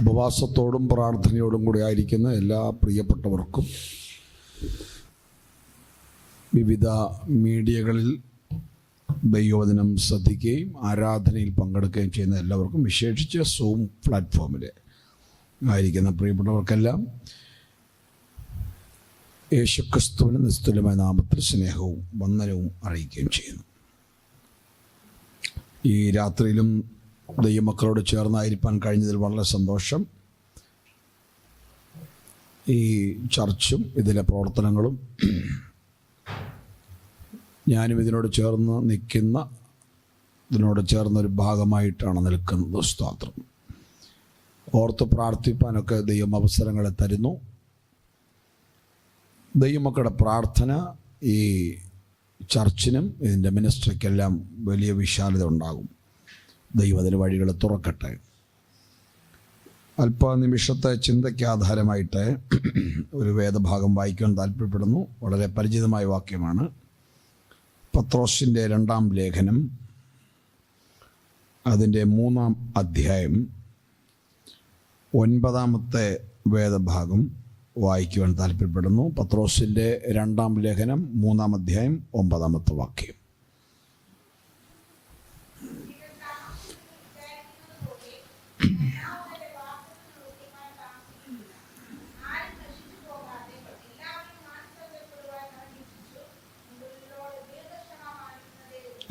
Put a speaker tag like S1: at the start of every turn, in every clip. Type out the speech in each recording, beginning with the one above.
S1: ഉപവാസത്തോടും പ്രാർത്ഥനയോടും കൂടി ആയിരിക്കുന്ന എല്ലാ പ്രിയപ്പെട്ടവർക്കും വിവിധ മീഡിയകളിൽ ദൈവവചനം ശ്രദ്ധിക്കുകയും ആരാധനയിൽ പങ്കെടുക്കുകയും ചെയ്യുന്ന എല്ലാവർക്കും, വിശേഷിച്ച് സൂം പ്ലാറ്റ്ഫോമിൽ ആയിരിക്കുന്ന പ്രിയപ്പെട്ടവർക്കെല്ലാം യേശുക്രിസ്തുവിന് നിസ്തുല്യമായ നാമത്തിൽ സ്നേഹവും വന്ദനവും അറിയിക്കുകയും ചെയ്യുന്നു. ഈ രാത്രിയിലും ദൈവമക്കളോട് ചേർന്നായിരിക്കാൻ കഴിഞ്ഞതിൽ വളരെ സന്തോഷം. ഈ ചർച്ചും ഇതിലെ പ്രവർത്തനങ്ങളും ഞാനും ഇതിനോട് ചേർന്നൊരു ഭാഗമായിട്ടാണ് നിൽക്കുന്നത്. സ്തോത്രം. ഓർത്ത് പ്രാർത്ഥിപ്പാനൊക്കെ ദൈവം അവസരങ്ങളെ തരുന്നു. ദൈവമക്കളുടെ പ്രാർത്ഥന ഈ ചർച്ചിനും ഇതിൻ്റെ മിനിസ്ട്രിക്കെല്ലാം വലിയ വിശാലത ഉണ്ടാകും. ദൈവം അതിന് വഴികൾ തുറക്കട്ടെ. അല്പനിമിഷത്തെ ചിന്തയ്ക്ക് ആധാരമായിട്ട് ഒരു വേദഭാഗം വായിക്കാൻ താല്പര്യപ്പെടുന്നു. വളരെ പരിചിതമായ വാക്യമാണ്. പത്രോസിൻ്റെ 2-ാം ലേഖനം, അതിൻ്റെ 3-ാം അധ്യായം 9-ാമത്തെ വേദഭാഗം വായിക്കുവാൻ താല്പര്യപ്പെടുന്നു. പത്രോസിൻ്റെ 2-ാം ലേഖനം 3-ാം അധ്യായം 9-ാമത്തെ വാക്യം.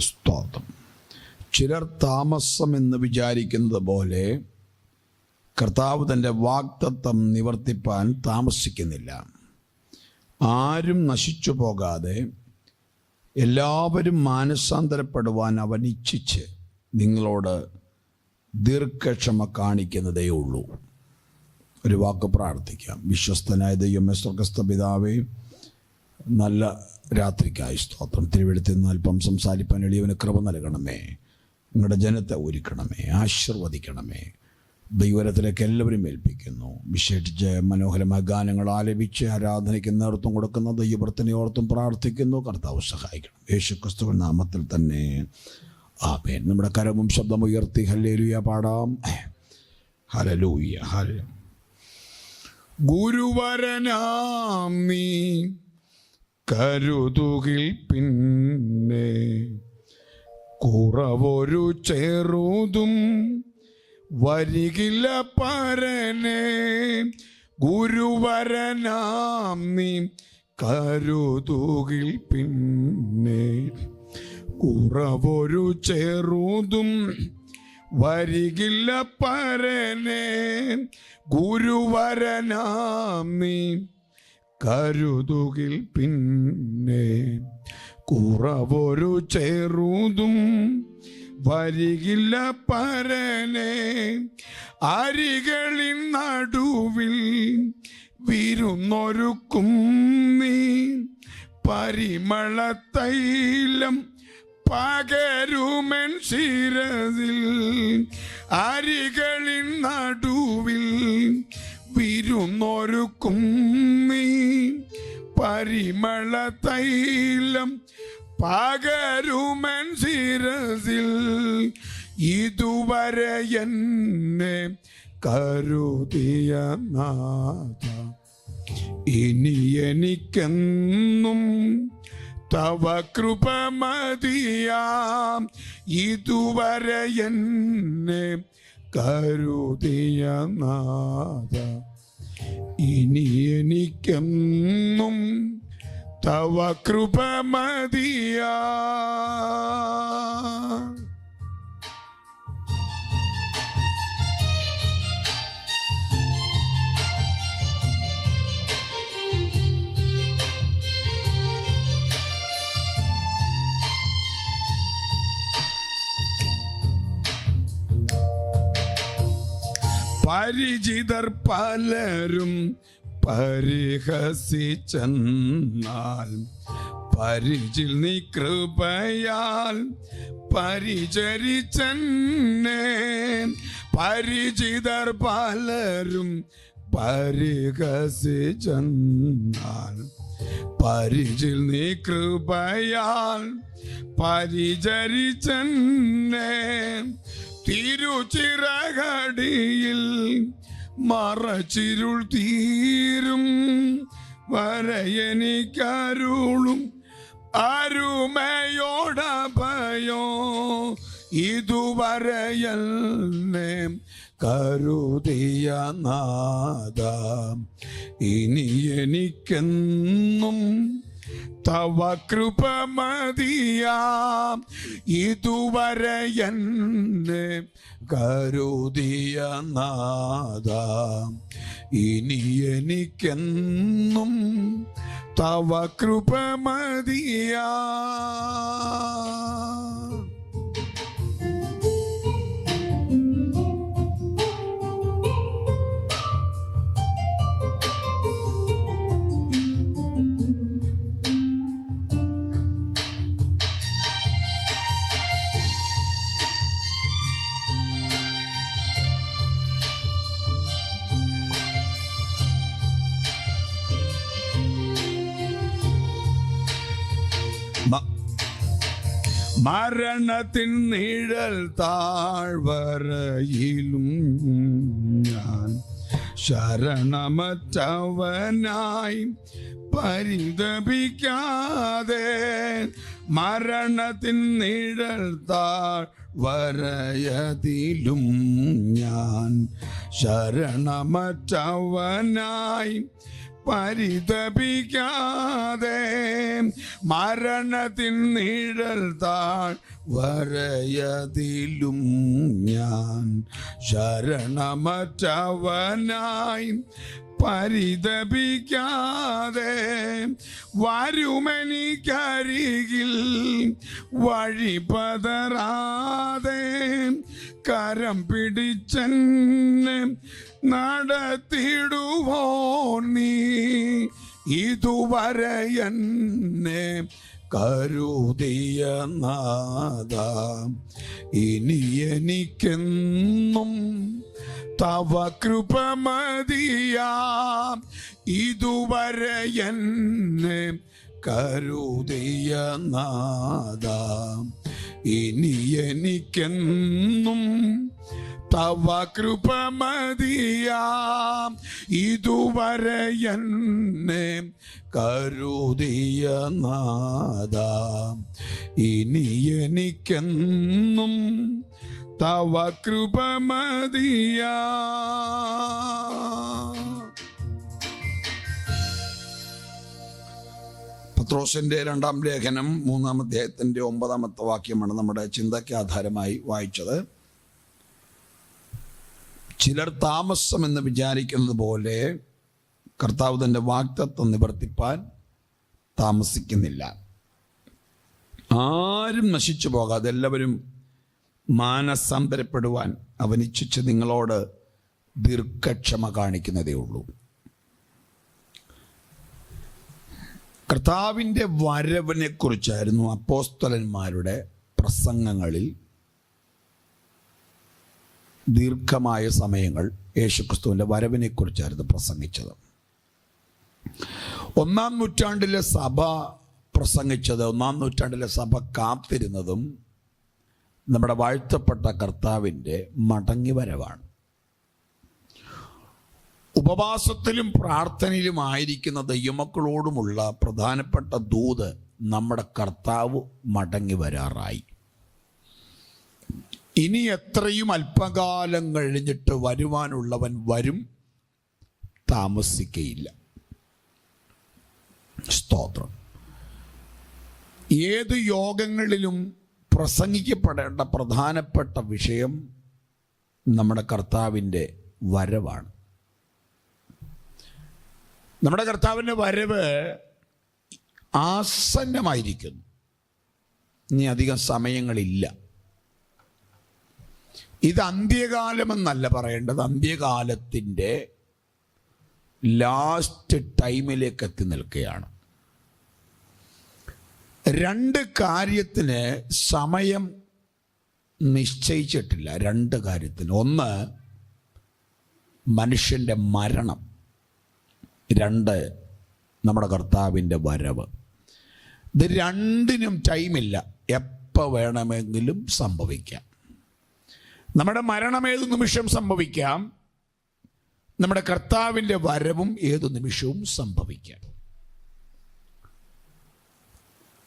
S1: സ്തോത്രം. ചിലർ താമസമെന്ന് വിചാരിക്കുന്നത് പോലെ കർത്താവ് തൻ്റെ വാഗ്ദത്തം നിവർത്തിപ്പാൻ താമസിക്കുന്നില്ല. ആരും നശിച്ചു പോകാതെ എല്ലാവരും മാനസാന്തരപ്പെടുവാൻ അവൻ ഇച്ഛിച്ച് നിങ്ങളോട് ദീർഘക്ഷമ കാണിക്കുന്നതേ ഉള്ളൂ. ഒരു വാക്ക് പ്രാർത്ഥിക്കാം. വിശ്വസ്തനായ ദൈവമേ, സ്വർഗ്ഗസ്ഥ പിതാവേ, നല്ല രാത്രിക്കായി സ്തോത്രം. തിരുവെഴുത്തിൽ നിന്ന് അല്പം സംസാരിപ്പാൻ എളിയവന് കൃപ നൽകണമേ. നിങ്ങളുടെ ജനത്തെ ഒരുക്കണമേ, ആശീർവദിക്കണമേ. ദൈവരത്തിലേക്ക് എല്ലാവരും ഏൽപ്പിക്കുന്നു. വിശേഷിച്ച് മനോഹരമായ ഗാനങ്ങൾ ആലപിച്ച് ആരാധനയ്ക്ക് നേതൃത്വം കൊടുക്കുന്ന ദൈവപ്രത്തിനെ ഓർത്തും പ്രാർത്ഥിക്കുന്നു. കർത്താവ് സഹായിക്കണം. യേശുക്രിസ്തുവിൻ നാമത്തിൽ തന്നെ ആമേൻ. നമ്മുടെ കരവും ശബ്ദം ഉയർത്തി ഹല്ലേലൂയ പാടാം. ഹല്ലേലൂയ. ഗുരുവരനാം നീ കരുതുകിൽ പിന്നെ കുറവൊരു ചെറുതും വരികില്ല പരനെ. ഗുരുവരനാം നീ കരുതുകിൽ പിന്നെ കുറവൊരു ചെറുതും വരികില്ല പരനെ. ഗുരുവരനാം നീ കരുതുകിൽ പിന്നെ കുറവൊരു ചെറുതും വരികില്ല പരനെ. അരികളിൻ നടുവിൽ വിരുന്നൊരുക്കും നീ പരിമള തൈലം പകരുമെൻ ശിരസിൽ. അരികളിൻ നടുവിൽ വിരുന്നൊരുക്കും നീ പരിമള തൈലം പകരുമെൻ ശിരസിൽ. ഇതുവരെ എന്നെ കരുതിയ നാഥ, ഇനി എനിക്കെന്നും തവ കൃപ മതിയാം. ഇതുവരെ എന്നെ കരുതിയ നാഥ, ഇനി എനിക്കെന്നും തവ കൃപ മതിയാം. പരിചിതർ പലരും പരിഹസിച്ചെന്നാൽ പരിചിൽ നീ കൃപയാൽ പരിചരിച്ചെന്നെ. പരിചിതർ പലരും പരിഹസിച്ചെന്നാൽ പരിചിൽ നീ കൃപയാൽ പരിചരിച്ചെന്നെ. തിരുച്ചിറകടിയിൽ
S2: മറച്ചിരുൾ തീരും വരയെനിക്കരുളും അരുമയോടഭയോ ഇതുവരെ എന്നെ കരുതിയ നാഥ ഇനി എനിക്കെന്നും തവ കൃപ മതിയാം ഇതുവരെ എന്നെ കരുതിയ നാഥ ഇനി എനിക്കെന്നും തവ കൃപ മതിയാം. മരണത്തിൻ നിഴൽ താഴ്വരയിലും ഞാൻ ശരണമറ്റവനായി പരിതപിക്കാതെ മരണത്തിൻ നിഴൽ താഴ്വരയതിലും ഞാൻ ശരണമറ്റവനായി പരിതപിക്കാതെ മരണത്തിൻ നിഴൽ താഴ്വരയതിലും ഞാൻ ശരണമറ്റവനായി പരിതപിക്കാതെ വരുമെനിക്കരികിൽ വഴിപതറാതെ കരം പിടിച്ചെന്നെ നടത്തിടുവോ നീ ഇതുവരെ എന്നെ കരുതിയ നാഥ ഇനി എനിക്കെന്നും തവ കൃപ മതിയാം ഇതുവരെ എന്നെ കരുതിയ നാഥ ഇനി എനിക്കെന്നും തവ കൃപ മതിയാം ഇതുവരെ എന്നെ കരുതിയ നാഥ ഇനി എനിക്കെന്നും തവ കൃപ മതിയാം.
S1: പത്രോസിന്റെ 2-ാം ലേഖനം 3-ാം അധ്യായത്തിന്റെ 9-ാമത്തെ വാക്യമാണ് നമ്മുടെ ചിന്തയ്ക്ക് ആധാരമായി വായിച്ചത്. ചിലർ താമസമെന്ന് വിചാരിക്കുന്നത് പോലെ കർത്താവ് തൻ്റെ വാഗ്ദത്തം നിവർത്തിപ്പാൻ താമസിക്കുന്നില്ല. ആരും നശിച്ചു പോകാതെ എല്ലാവരും മാനസാന്തരപ്പെടുവാൻ അവൻ ഇച്ഛിച്ച് നിങ്ങളോട് ദീർഘക്ഷമ കാണിക്കുന്നതേ ഉള്ളൂ. കർത്താവിൻ്റെ വരവിനെ കുറിച്ചായിരുന്നു അപ്പോസ്തലന്മാരുടെ പ്രസംഗങ്ങളിൽ ദീർഘമായ സമയങ്ങൾ യേശുക്രിസ്തുവിൻ്റെ വരവിനെ കുറിച്ചായിരുന്നു പ്രസംഗിച്ചത്. 1-ാം നൂറ്റാണ്ടിലെ സഭ പ്രസംഗിച്ചത്, 1-ാം നൂറ്റാണ്ടിലെ സഭ കാത്തിരുന്നതും നമ്മുടെ വാഴ്ത്തപ്പെട്ട കർത്താവിൻ്റെ മടങ്ങി വരവാണ്. ഉപവാസത്തിലും പ്രാർത്ഥനയിലുമായിരിക്കുന്ന ദൈവമക്കളോടുമുള്ള പ്രധാനപ്പെട്ട ദൂത് നമ്മുടെ കർത്താവ് മടങ്ങി വരാറായി. ഇനി എത്രയും അല്പകാലം കഴിഞ്ഞിട്ട് വരുവാനുള്ളവൻ വരും, താമസിക്കയില്ല. സ്തോത്രം. ഏത് യോഗങ്ങളിലും പ്രസംഗിക്കപ്പെടേണ്ട പ്രധാനപ്പെട്ട വിഷയം നമ്മുടെ കർത്താവിൻ്റെ വരവാണ്. നമ്മുടെ കർത്താവിൻ്റെ വരവ് ആസന്നമായിരിക്കുന്നു. ഇനി അധികം സമയങ്ങളില്ല. ഇത് അന്ത്യകാലമെന്നല്ല പറയേണ്ടത്, അന്ത്യകാലത്തിൻ്റെ ലാസ്റ്റ് ടൈമിലേക്ക് എത്തി നിൽക്കുകയാണ്. 2 കാര്യത്തിന് സമയം നിശ്ചയിച്ചിട്ടില്ല. 2 കാര്യത്തിന്. ഒന്ന്, മനുഷ്യൻ്റെ മരണം. 2, നമ്മുടെ കർത്താവിൻ്റെ വരവ്. ഇത് 2നും ടൈമില്ല. എപ്പോൾ വേണമെങ്കിലും സംഭവിക്കാം. നമ്മുടെ മരണം ഏത് നിമിഷം സംഭവിക്കാം.
S2: നമ്മുടെ കർത്താവിൻ്റെ വരവും ഏതു നിമിഷവും സംഭവിക്കാം.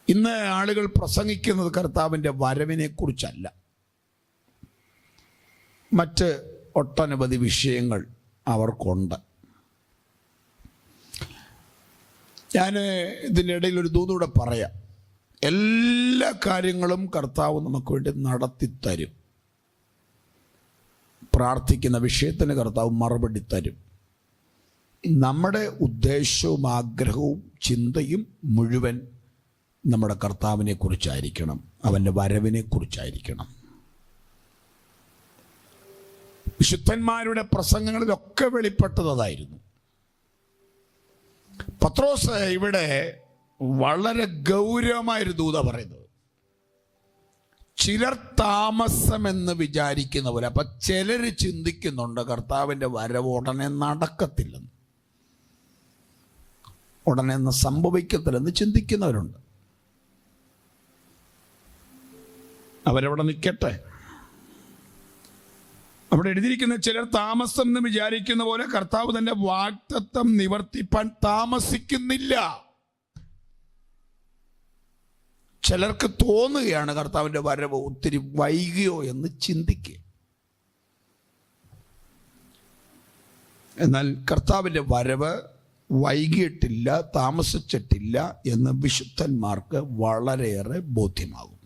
S2: ഇന്ന് ആളുകൾ പ്രസംഗിക്കുന്നത് കർത്താവിൻ്റെ വരവിനെ കുറിച്ചല്ല, മറ്റ് ഒട്ടനവധി വിഷയങ്ങൾ അവർക്കുണ്ട്. ഞാൻ ഇതിൻ്റെ ഇടയിൽ ഒരു ദൂതൂടെ പറയാം. എല്ലാ കാര്യങ്ങളും കർത്താവ് നമുക്ക് വേണ്ടി നടത്തിത്തരും. പ്രാർത്ഥിക്കുന്ന വിഷയത്തിന് കർത്താവ് മറുപടി തരും. നമ്മുടെ ഉദ്ദേശവും ആഗ്രഹവും ചിന്തയും മുഴുവൻ നമ്മുടെ കർത്താവിനെ കുറിച്ചായിരിക്കണം, അവൻ്റെ വരവിനെ കുറിച്ചായിരിക്കണം. വിശുദ്ധന്മാരുടെ പ്രസംഗങ്ങളിലൊക്കെ വെളിപ്പെട്ടതായിരുന്നു. പത്രോസ് ഇവിടെ വളരെ ഗൗരവമായൊരു ദൂത പറയുന്നത്. ചിലർ താമസമെന്ന് വിചാരിക്കുന്ന പോലെ. അപ്പൊ ചിലർ ചിന്തിക്കുന്നുണ്ട് കർത്താവിൻ്റെ വരവ് ഉടനെ നടക്കത്തില്ലെന്ന്, ഉടനെ ഒന്നും സംഭവിക്കത്തില്ലെന്ന് ചിന്തിക്കുന്നവരുണ്ട്. അവരവിടെ നിൽക്കട്ടെ. അവിടെ എഴുതിയിരിക്കുന്ന ചിലർ താമസം എന്ന് വിചാരിക്കുന്ന പോലെ കർത്താവ് തന്റെ വാഗ്ദത്തം നിവർത്തിപ്പാൻ താമസിക്കുന്നില്ല. ചിലർക്ക് തോന്നുകയാണ് കർത്താവിൻ്റെ വരവ് ഒത്തിരി വൈകിയോ എന്ന് ചിന്തിക്കുക. എന്നാൽ കർത്താവിൻ്റെ വരവ് വൈകിയിട്ടില്ല, താമസിച്ചിട്ടില്ല എന്ന് വിശുദ്ധന്മാർക്ക് വളരെയേറെ ബോധ്യമാകും.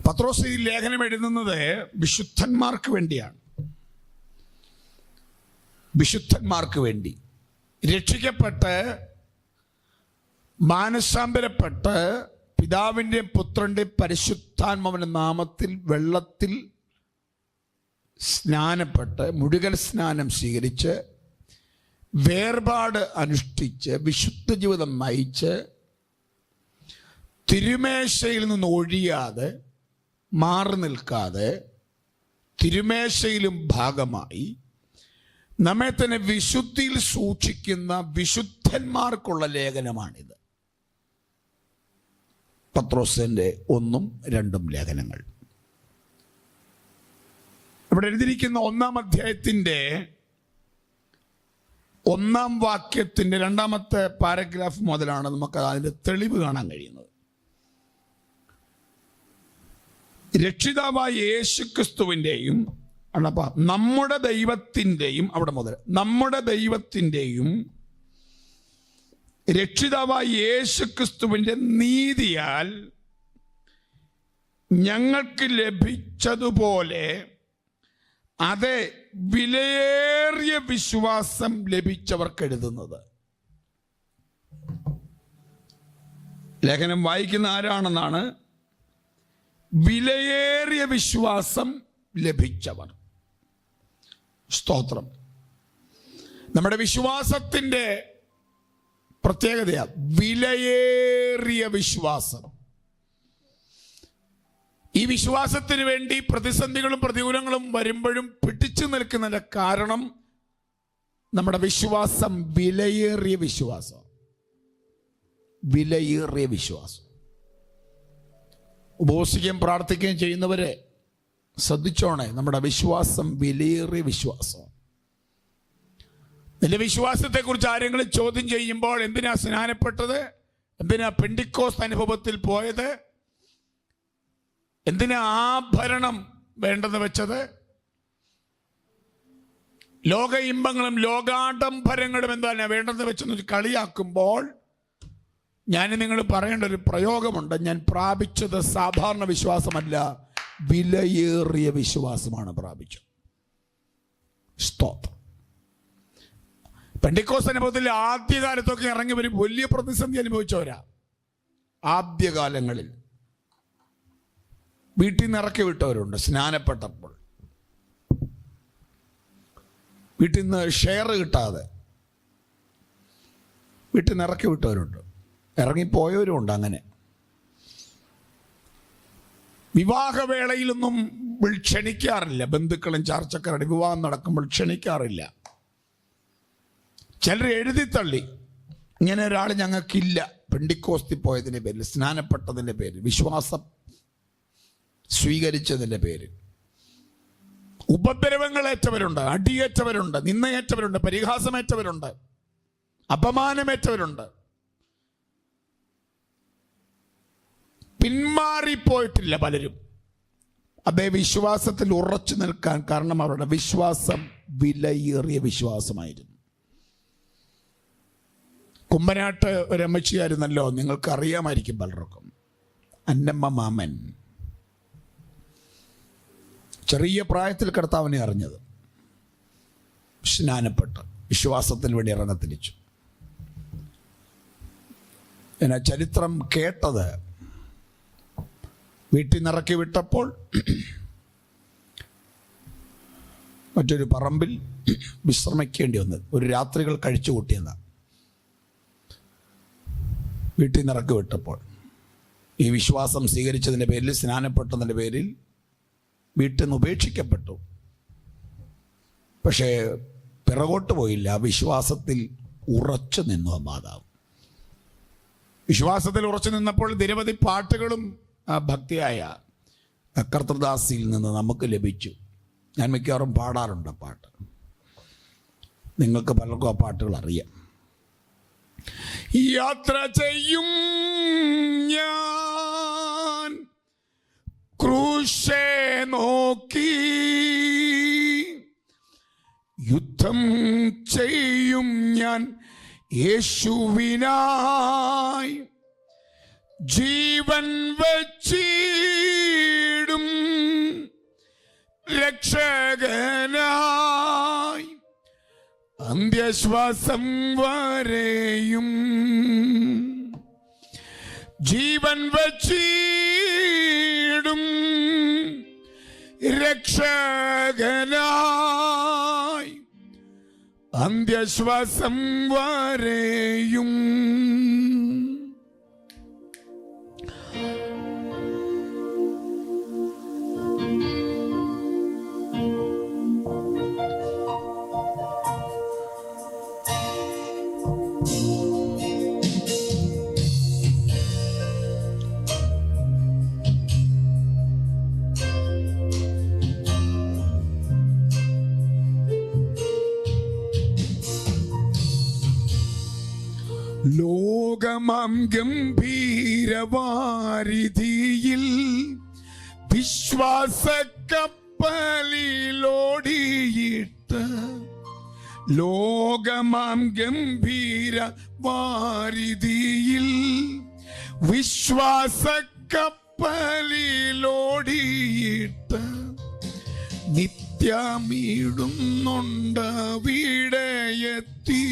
S2: പത്രോസ് ഈ ലേഖനം എഴുതുന്നത് വിശുദ്ധന്മാർക്ക് വേണ്ടിയാണ്. വിശുദ്ധന്മാർക്ക് വേണ്ടി രക്ഷിക്കപ്പെട്ട് മാനസാന്തരപ്പെട്ട് പിതാവിൻ്റെ പുത്രൻ്റെ പരിശുദ്ധാത്മാവിൻ്റെ നാമത്തിൽ വെള്ളത്തിൽ സ്നാനപ്പെട്ട് മുഴുകൽ സ്നാനം സ്വീകരിച്ച് വേർപാട് അനുഷ്ഠിച്ച് വിശുദ്ധ ജീവിതം നയിച്ച് തിരുമേശയിൽ നിന്ന് ഒഴിയാതെ മാറി നിൽക്കാതെ തിരുമേശയിലും ഭാഗമായി നമ്മെ തന്നെ വിശുദ്ധിയിൽ സൂക്ഷിക്കുന്ന വിശുദ്ധന്മാർക്കുള്ള ലേഖനമാണിത്. പത്രോസിന്റെ 1ഉം 2ഉം ലേഖനങ്ങൾ. ഇവിടെ എഴുതിയിരിക്കുന്ന 1-ാം അധ്യായത്തിന്റെ 1-ാം വാക്യത്തിന്റെ 2ാമത്തെ പാരഗ്രാഫ് മുതലാണ് നമുക്ക് അതിന്റെ തെളിവ് കാണാൻ കഴിയുന്നത്. രക്ഷിതാവായ യേശുക്രിസ്തുവിൻ്റെയും നമ്മുടെ ദൈവത്തിൻ്റെയും, അവിടെ മുതൽ നമ്മുടെ ദൈവത്തിൻ്റെയും രക്ഷിതാവായ യേശുക്രിസ്തുവിൻ്റെ നീതിയാൽ ഞങ്ങൾക്ക് ലഭിച്ചതുപോലെ അതേ വിലയേറിയ വിശ്വാസം ലഭിച്ചവർക്ക് എഴുതുന്നത്. ലേഖനം വായിക്കുന്ന ആരാണെന്നാണ്? വിലയേറിയ വിശ്വാസം ലഭിച്ചവർ. സ്തോത്രം. നമ്മുടെ വിശ്വാസത്തിൻ്റെ പ്രത്യേകതയാ വിലയേറിയ വിശ്വാസം. ഈ വിശ്വാസത്തിന് വേണ്ടി പ്രതിസന്ധികളും പ്രതികൂലങ്ങളും വരുമ്പോഴും പിടിച്ചു നിൽക്കുന്നതിന്റെ കാരണം നമ്മുടെ വിശ്വാസം വിലയേറിയ വിശ്വാസം. വിലയേറിയ വിശ്വാസം. ഉപവസിക്കുകയും പ്രാർത്ഥിക്കുകയും ചെയ്യുന്നവരെ ശ്രദ്ധിച്ചോണേ, നമ്മുടെ വിശ്വാസം വിലയേറിയ വിശ്വാസം. നിന്റെ വിശ്വാസത്തെക്കുറിച്ച് ആരെങ്കിലും ചോദ്യം ചെയ്യുമ്പോൾ എന്തിനാ സ്നാനപ്പെട്ടത്, എന്തിനാ പെന്തിക്കോസ്ത് അനുഭവത്തിൽ പോയത്, എന്തിനാ ആഭരണം വേണ്ടെന്ന് വെച്ചത്, ലോക ഇമ്പങ്ങളും ലോകാഡംബരങ്ങളും എന്താണ് വേണ്ടെന്ന് വെച്ചെന്ന് കളിയാക്കുമ്പോൾ ഞാൻ നിങ്ങൾ പറയേണ്ട ഒരു പ്രയോഗമുണ്ട്. ഞാൻ പ്രാപിച്ചത് സാധാരണ വിശ്വാസമല്ല, വിലയേറിയ വിശ്വാസമാണ് പ്രാപിച്ചത്. സ്തോത്രം. പെന്തിക്കോസ്ത് അനുഭവത്തിൽ ആദ്യകാലത്തൊക്കെ ഇറങ്ങി വരും വലിയ പ്രതിസന്ധി അനുഭവിച്ചവരാ. ആദ്യകാലങ്ങളിൽ വീട്ടിൽ നിന്ന് ഇറക്കി വിട്ടവരുണ്ട്. സ്നാനപ്പെട്ടപ്പോൾ വീട്ടിൽ നിന്ന് ഷെയർ കിട്ടാതെ വീട്ടിൽ നിന്ന് ഇറക്കി വിട്ടവരുണ്ട്, ഇറങ്ങിപ്പോയവരുമുണ്ട്. അങ്ങനെ വിവാഹവേളയിലൊന്നും ക്ഷണിക്കാറില്ല. ബന്ധുക്കളും ചാർച്ചക്കാരുടെ വിവാഹം നടക്കുമ്പോൾ ക്ഷണിക്കാറില്ല. ചിലർ എഴുതിത്തള്ളി, ഇങ്ങനെ ഒരാൾ ഞങ്ങൾക്കില്ല. പെന്തിക്കോസ്തി പോയതിൻ്റെ പേരിൽ, സ്നാനപ്പെട്ടതിൻ്റെ പേരിൽ, വിശ്വാസം സ്വീകരിച്ചതിൻ്റെ പേരിൽ ഉപദ്രവങ്ങളേറ്റവരുണ്ട്, അടിയേറ്റവരുണ്ട്, നിന്നയേറ്റവരുണ്ട്, പരിഹാസമേറ്റവരുണ്ട്, അപമാനമേറ്റവരുണ്ട്. പിന്മാറിപ്പോയിട്ടില്ല പലരും. അതേ വിശ്വാസത്തിൽ ഉറച്ചു നിൽക്കാൻ കാരണം അവരുടെ വിശ്വാസം വിലയേറിയ വിശ്വാസമായിരുന്നു. കുമ്പനാട്ട് ഒരു അമ്മച്ചിയായിരുന്നല്ലോ, നിങ്ങൾക്ക് അറിയാമായിരിക്കും പലർക്കും, അന്നമ്മ മാമൻ. ചെറിയ പ്രായത്തിൽ കർത്താവിനെ അറിഞ്ഞത്, സ്നാനപ്പെട്ട് വിശ്വാസത്തിന് വേണ്ടി ഇറങ്ങത്തിരിച്ചു. എന്നാ ചരിത്രം കേട്ടത്, വീട്ടിൽ നിറക്കി വിട്ടപ്പോൾ മറ്റൊരു പറമ്പിൽ വിശ്രമിക്കേണ്ടി വന്നത്, ഒരു രാത്രികൾ കഴിച്ചു കൂട്ടിയതാണ്. വീട്ടിൽ നിറക്കി വിട്ടപ്പോൾ ഈ വിശ്വാസം സ്വീകരിച്ചതിൻ്റെ പേരിൽ, സ്നാനപ്പെട്ടതിൻ്റെ പേരിൽ വീട്ടിൽ നിന്ന് ഉപേക്ഷിക്കപ്പെട്ടു. പക്ഷേ പിറകോട്ട് പോയില്ല, വിശ്വാസത്തിൽ ഉറച്ചു നിന്നു ആ മാതാവ്. വിശ്വാസത്തിൽ ഉറച്ചു നിന്നപ്പോൾ നിരവധി പാട്ടുകളും ഭക്തിയായ കർത്തൃദാസിയിൽ നിന്ന് നമുക്ക് ലഭിച്ചു. ഞാൻ മിക്കവാറും പാടാറുണ്ട് ആ പാട്ട്. നിങ്ങൾക്ക് പലർക്കും ആ പാട്ടുകൾ അറിയാം. യാത്ര ചെയ്യും ഞാൻ ക്രൂശേ നോക്കി, യുദ്ധം ചെയ്യും ഞാൻ യേശുവിനായി, ജീവൻ വച്ചിടും രക്ഷകനായി, അന്ത്യശ്വാസം വരെയും ജീവൻ വച്ചിടും രക്ഷകനായി, അന്ത്യശ്വാസം വരെയും. ലോകമാം ഗംഭീരവാരിധിയിൽ വിശ്വാസക്കപ്പലിലോടിയിട്ട്, ലോകമാം ഗംഭീരവാരിധിയിൽ വിശ്വാസക്കപ്പലിലോടിയിട്ട്, നിത്യമീടുന്നുണ്ട് വിടയെത്തി,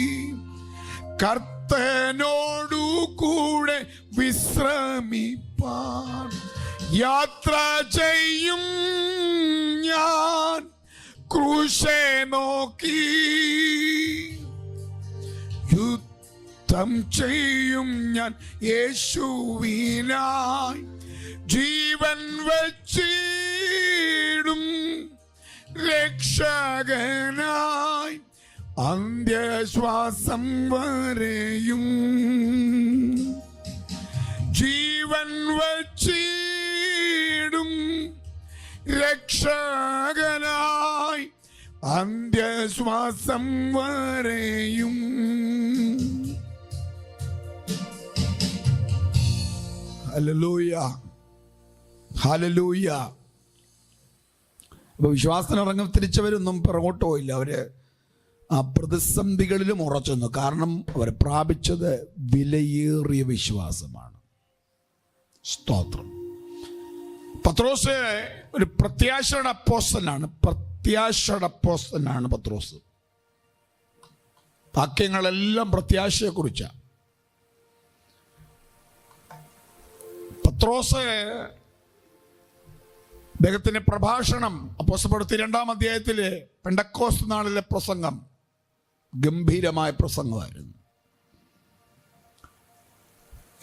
S2: കർത്തനോടു കൂടെ വിശ്രമിപ്പാൻ യാത്ര ചെയ്യും ഞാൻ ക്രൂശേ നോക്കി, യുദ്ധം ചെയ്യും ഞാൻ യേശുവിനായി, ജീവൻ വച്ചിടും രക്ഷകനായി, അന്ത്യശ്വാസം വരെയും ജീവൻ വച്ചിടും രക്ഷകനായി, അന്ത്യശ്വാസം വരെയും. Hallelujah, hallelujah. അപ്പൊ വിശ്വാസത്തിനിറങ്ങി തിരിച്ചവരൊന്നും പിറകോട്ട് പോയില്ല. അവര് ആ പ്രതിസന്ധികളിലും ഉറച്ചു നിന്നു. കാരണം അവർ പ്രാപിച്ചത് വിലയേറിയ വിശ്വാസമാണ്. സ്തോത്രം. പത്രോസ് ഒരു പ്രത്യാശയുടെ അപ്പോസ്തലനാണ്. പ്രത്യാശയുടെ അപ്പോസ്തലനാണ് പത്രോസ്. വാക്യങ്ങളെല്ലാം പ്രത്യാശയെക്കുറിച്ചാണ്. പത്രോസ് അദ്ദേഹത്തിന്റെ പ്രഭാഷണം, അപ്പോസ്തലപ്രവൃത്തി 2-ാം അധ്യായത്തിലെ പെന്തക്കോസ്ത് നാളിലെ പ്രസംഗം ഗംഭീരമായ പ്രസംഗമായിരുന്നു.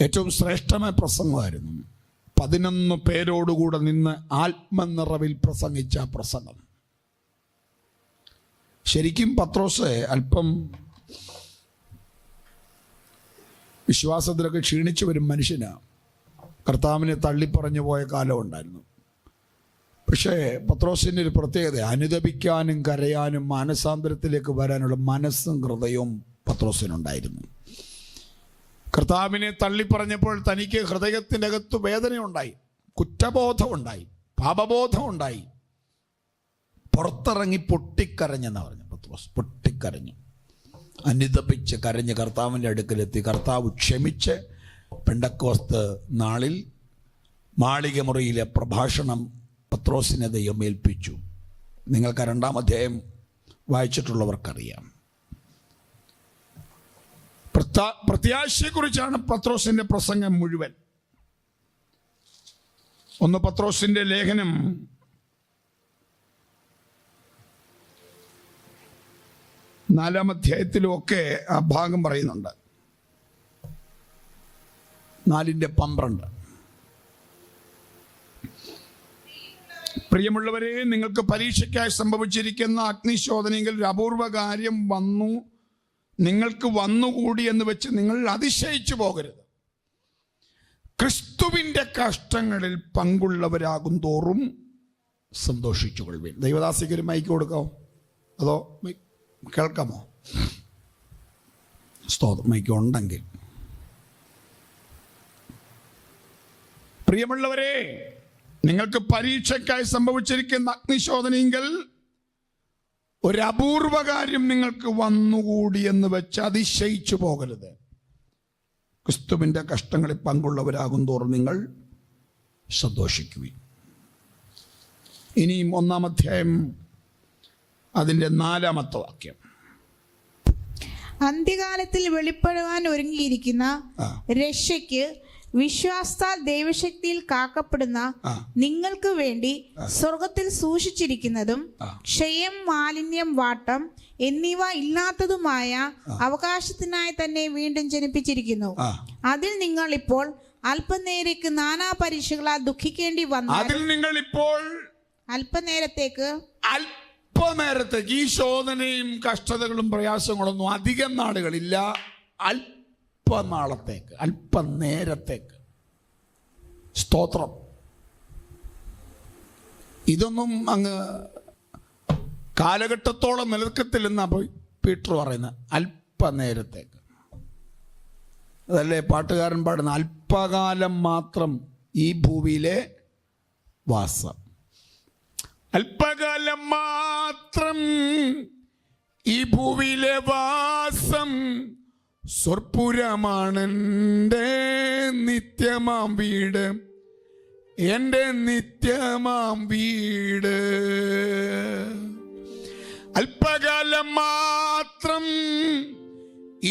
S2: ഏറ്റവും ശ്രേഷ്ഠമായ പ്രസംഗമായിരുന്നു. 11 പേരോടുകൂടെ നിന്ന് ആത്മനിറവിൽ പ്രസംഗിച്ച പ്രസംഗം. ശരിക്കും പത്രോസ് അല്പം വിശ്വാസത്തിലൊക്കെ ക്ഷീണിച്ചു വരും മനുഷ്യനാണ്. കർത്താവിനെ തള്ളിപ്പറഞ്ഞു പോയ കാലം ഉണ്ടായിരുന്നു. പക്ഷേ പത്രോസിൻ്റെ ഒരു പ്രത്യേകത, അനുതപിക്കാനും കരയാനും മാനസാന്തരത്തിലേക്ക് വരാനുള്ള മനസ്സും ഹൃദയവും പത്രോസിനുണ്ടായിരുന്നു. കർത്താവിനെ തള്ളിപ്പറഞ്ഞപ്പോൾ തനിക്ക് ഹൃദയത്തിൻ്റെ അകത്ത് വേദനയുണ്ടായി, കുറ്റബോധമുണ്ടായി, പാപബോധമുണ്ടായി. പുറത്തിറങ്ങി പൊട്ടിക്കരഞ്ഞെന്നാണ് പറഞ്ഞു പത്രോസ്. പൊട്ടിക്കരഞ്ഞു, അനുതപിച്ച് കരഞ്ഞ് കർത്താവിൻ്റെ അടുക്കലെത്തി. കർത്താവ് ക്ഷമിച്ച് പെന്തക്കോസ്ത് നാളിൽ മാളിക മുറിയിലെ പ്രഭാഷണം പത്രോസിനെ ദൈവം ഏൽപ്പിച്ചു. നിങ്ങൾക്ക് 2-ാം അധ്യായം വായിച്ചിട്ടുള്ളവർക്കറിയാം. പ്രത്യാശയെക്കുറിച്ചാണ് പത്രോസിന്റെ പ്രസംഗം മുഴുവൻ. 1 പത്രോസിന്റെ ലേഖനം 4-ാം അധ്യായത്തിലും ഒക്കെ ആ ഭാഗം പറയുന്നുണ്ട്. 4:12. പ്രിയമുള്ളവരെ, നിങ്ങൾക്ക് പരീക്ഷയ്ക്കായി സംഭവിച്ചിരിക്കുന്ന അഗ്നിശോധനയിൽ ഒരു അപൂർവ കാര്യം നിങ്ങൾക്ക് വന്നുകൂടി എന്ന് വെച്ച് നിങ്ങൾ അതിശയിച്ചു പോകരുത്. ക്രിസ്തുവിൻ്റെ കഷ്ടങ്ങളിൽ പങ്കുള്ളവരാകും തോറും സന്തോഷിച്ചു കൊള്ളുവിൻ. ദൈവദാസിക്ക് ഒരു മൈക്ക് കൊടുക്കാമോ? അതോ കേൾക്കാമോ? സ്തോത്രം. മൈക്ക് ഉണ്ടെങ്കിൽ. പ്രിയമുള്ളവരെ, നിങ്ങൾക്ക് പരീക്ഷയ്ക്കായി സംഭവിച്ചിരിക്കുന്ന അഗ്നിശോധനയെങ്കിൽ ഒരു അപൂർവ കാര്യം നിങ്ങൾക്ക് വന്നുകൂടി എന്ന് വെച്ച് അതിശയിച്ചു പോകരുത്. ക്രിസ്തുവിൻ്റെ കഷ്ടങ്ങളിൽ പങ്കുള്ളവരാകും തോറും നിങ്ങൾ സന്തോഷിക്കുവിൻ. ഇനിയും 1-ാം അധ്യായം അതിൻ്റെ 4-ാമത്തെ വാക്യം.
S3: അന്ത്യകാലത്തിൽ വെളിപ്പെടുവാൻ ഒരുങ്ങിയിരിക്കുന്ന രക്ഷയ്ക്ക് വിശ്വാസത്താൽ ദൈവശക്തിയിൽ കാക്കപ്പെടുന്ന നിങ്ങൾക്ക് വേണ്ടി സ്വർഗത്തിൽ സൂക്ഷിച്ചിരിക്കുന്നതും ക്ഷയം, മാലിന്യം, വാട്ടം എന്നിവ ഇല്ലാത്തതുമായ അവകാശത്തിനായി തന്നെ വീണ്ടും ജനിപ്പിച്ചിരിക്കുന്നു. അതിൽ നിങ്ങൾ ഇപ്പോൾ അല്പനേരത്തേക്ക് നാനാ പരീക്ഷകളാൽ ദുഃഖിക്കേണ്ടി വന്നാൽ
S2: അല്പനേരത്തേക്ക് ഈ ശോധനയും കഷ്ടതകളും പ്രയാസങ്ങളൊന്നും അധികം നാളുകളില്ല. അല്പനാളത്തേക്ക്, അല്പനേരത്തേക്ക്. സ്തോത്രം. ഇതൊന്നും അങ്ങ് കാലഘട്ടത്തോളം നിലനിൽക്കത്തില്ലെന്നാണ് പീറ്റർ പറയുന്നത്. അല്പനേരത്തേക്ക്. അതല്ലേ പാട്ടുകാരൻ പാടുന്ന, അല്പകാലം മാത്രം ഈ ഭൂമിയിലെ വാസം. അല്പകാലം മാത്രം ഈ ഭൂമിയിലെ വാസം, സ്വർപ്പുരമാണെൻ്റെ നിത്യമാം വീട്, എൻ്റെ നിത്യമാം വീട്. അല്പകാലം മാത്രം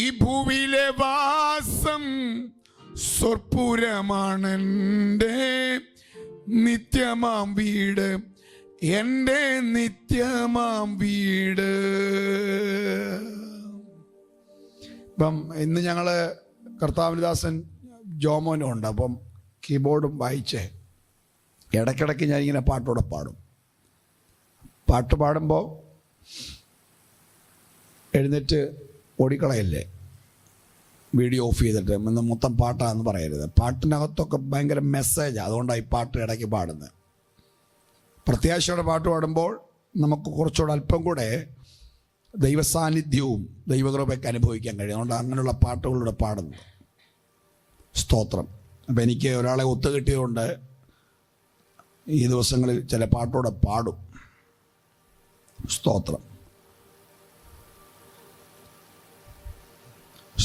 S2: ഈ ഭൂമിയിലെ വാസം, സ്വർപ്പുരമാണെൻ്റെ നിത്യമാം വീട്, എൻ്റെ നിത്യമാം വീട്. ഇപ്പം ഇന്ന് ഞങ്ങൾ കർത്താവിദാസൻ ജോമോനും ഉണ്ട്. അപ്പം കീബോർഡും വായിച്ച് ഇടയ്ക്കിടയ്ക്ക് ഞാനിങ്ങനെ പാട്ടോടെ പാടും. പാട്ട് പാടുമ്പോൾ എഴുന്നേറ്റ് ഓടിക്കളയല്ലേ, വീഡിയോ ഓഫ് ചെയ്തിട്ട് ഇന്ന് മൊത്തം പാട്ടാന്ന് പറയരുത്. പാട്ടിനകത്തൊക്കെ ഭയങ്കര മെസ്സേജാണ്. അതുകൊണ്ടാണ് ഈ പാട്ട് ഇടയ്ക്ക് പാടുന്നത്. പ്രത്യാശയോടെ പാട്ട് പാടുമ്പോൾ നമുക്ക് കുറച്ചുകൂടെ അല്പം കൂടെ ദൈവസാന്നിധ്യവും ദൈവകൃപയൊക്കെ അനുഭവിക്കാൻ കഴിയും. അതുകൊണ്ട് അങ്ങനെയുള്ള പാട്ടുകളിലൂടെ പാടുന്നു. സ്തോത്രം. അപ്പം എനിക്ക് ഒരാളെ ഒത്തുകിട്ടിയതുകൊണ്ട് ഈ ദിവസങ്ങളിൽ ചില പാട്ടോടെ പാടും. സ്തോത്രം,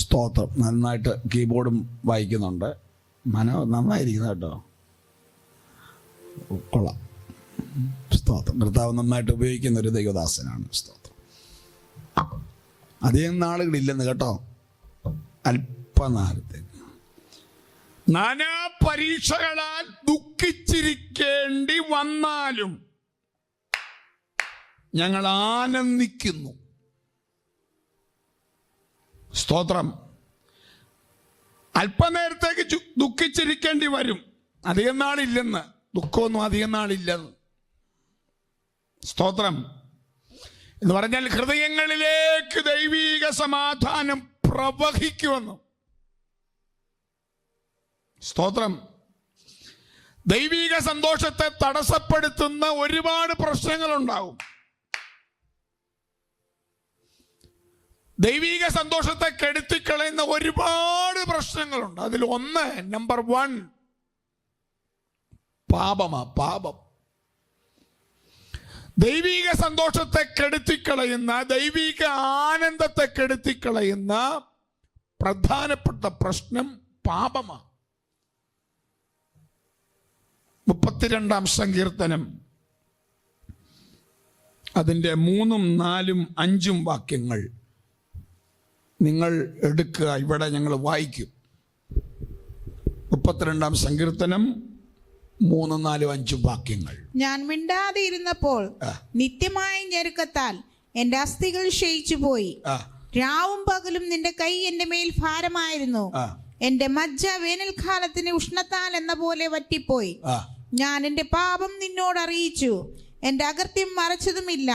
S2: സ്തോത്രം. നന്നായിട്ട് കീബോർഡും വായിക്കുന്നുണ്ട്. നന്നായിരിക്കുന്നു കേട്ടോ, കൊള്ളാം. സ്തോത്രം. കർത്താവ് നന്നായിട്ട് ഉപയോഗിക്കുന്ന ഒരു ദൈവദാസനാണ്. സ്തോത്രം. അധികം നാളുകളില്ലെന്ന് കേട്ടോ, അല്പനാളത്തേക്ക്. നാനാ പരീക്ഷകളാൽ ദുഃഖിച്ചിരിക്കേണ്ടി വന്നാലും ഞങ്ങൾ ആനന്ദിക്കുന്നു. സ്തോത്രം. അല്പനേരത്തേക്ക് ദുഃഖിച്ചിരിക്കേണ്ടി വരും, അധികം നാളില്ലെന്ന്. ദുഃഖമൊന്നും അധികം നാളില്ലെന്ന്. സ്തോത്രം. എന്ന് പറഞ്ഞാൽ ഹൃദയങ്ങളിലേക്ക് ദൈവീക സമാധാനം പ്രവഹിക്കുമെന്നും. സ്തോത്രം.
S1: ദൈവിക സന്തോഷത്തെ തടസ്സപ്പെടുത്തുന്ന ഒരുപാട് പ്രശ്നങ്ങളുണ്ടാവും. ദൈവിക സന്തോഷത്തെ കെടുത്തിക്കളയുന്ന ഒരുപാട് പ്രശ്നങ്ങളുണ്ട്. അതിൽ ഒന്ന്, നമ്പർ 1, പാപം. ദൈവിക സന്തോഷത്തെ കെടുത്തിക്കളയുന്ന, ദൈവിക ആനന്ദത്തെ കെടുത്തിക്കളയുന്ന പ്രധാനപ്പെട്ട പ്രശ്നം പാപമാണ്. 32-ാം സങ്കീർത്തനം അതിൻ്റെ 3, 4, 5 വാക്യങ്ങൾ നിങ്ങൾ എടുക്കുക. ഇവിടെ ഞങ്ങൾ വായിക്കും. 32-ാം സങ്കീർത്തനം 3, 4, 5 വാക്യങ്ങൾ.
S3: ഞാൻ മിണ്ടാതെ ഇരുന്നപ്പോൾ നിത്യമായ ഞെരുക്കത്താൽ എന്റെ അസ്ഥികൾ ക്ഷയിച്ചു പോയി. രാവും പകലും നിന്റെ കൈ എന്റെ മേൽ ഭാരമായിരുന്നു. എന്റെ മജ്ജ വേനൽക്കാലത്തിന് ഉഷ്ണത്താൽ എന്ന പോലെ വറ്റിപ്പോയി. ഞാൻ എന്റെ പാപം നിന്നോട് അറിയിച്ചു, എന്റെ അകൃത്യം മറച്ചതുമില്ല.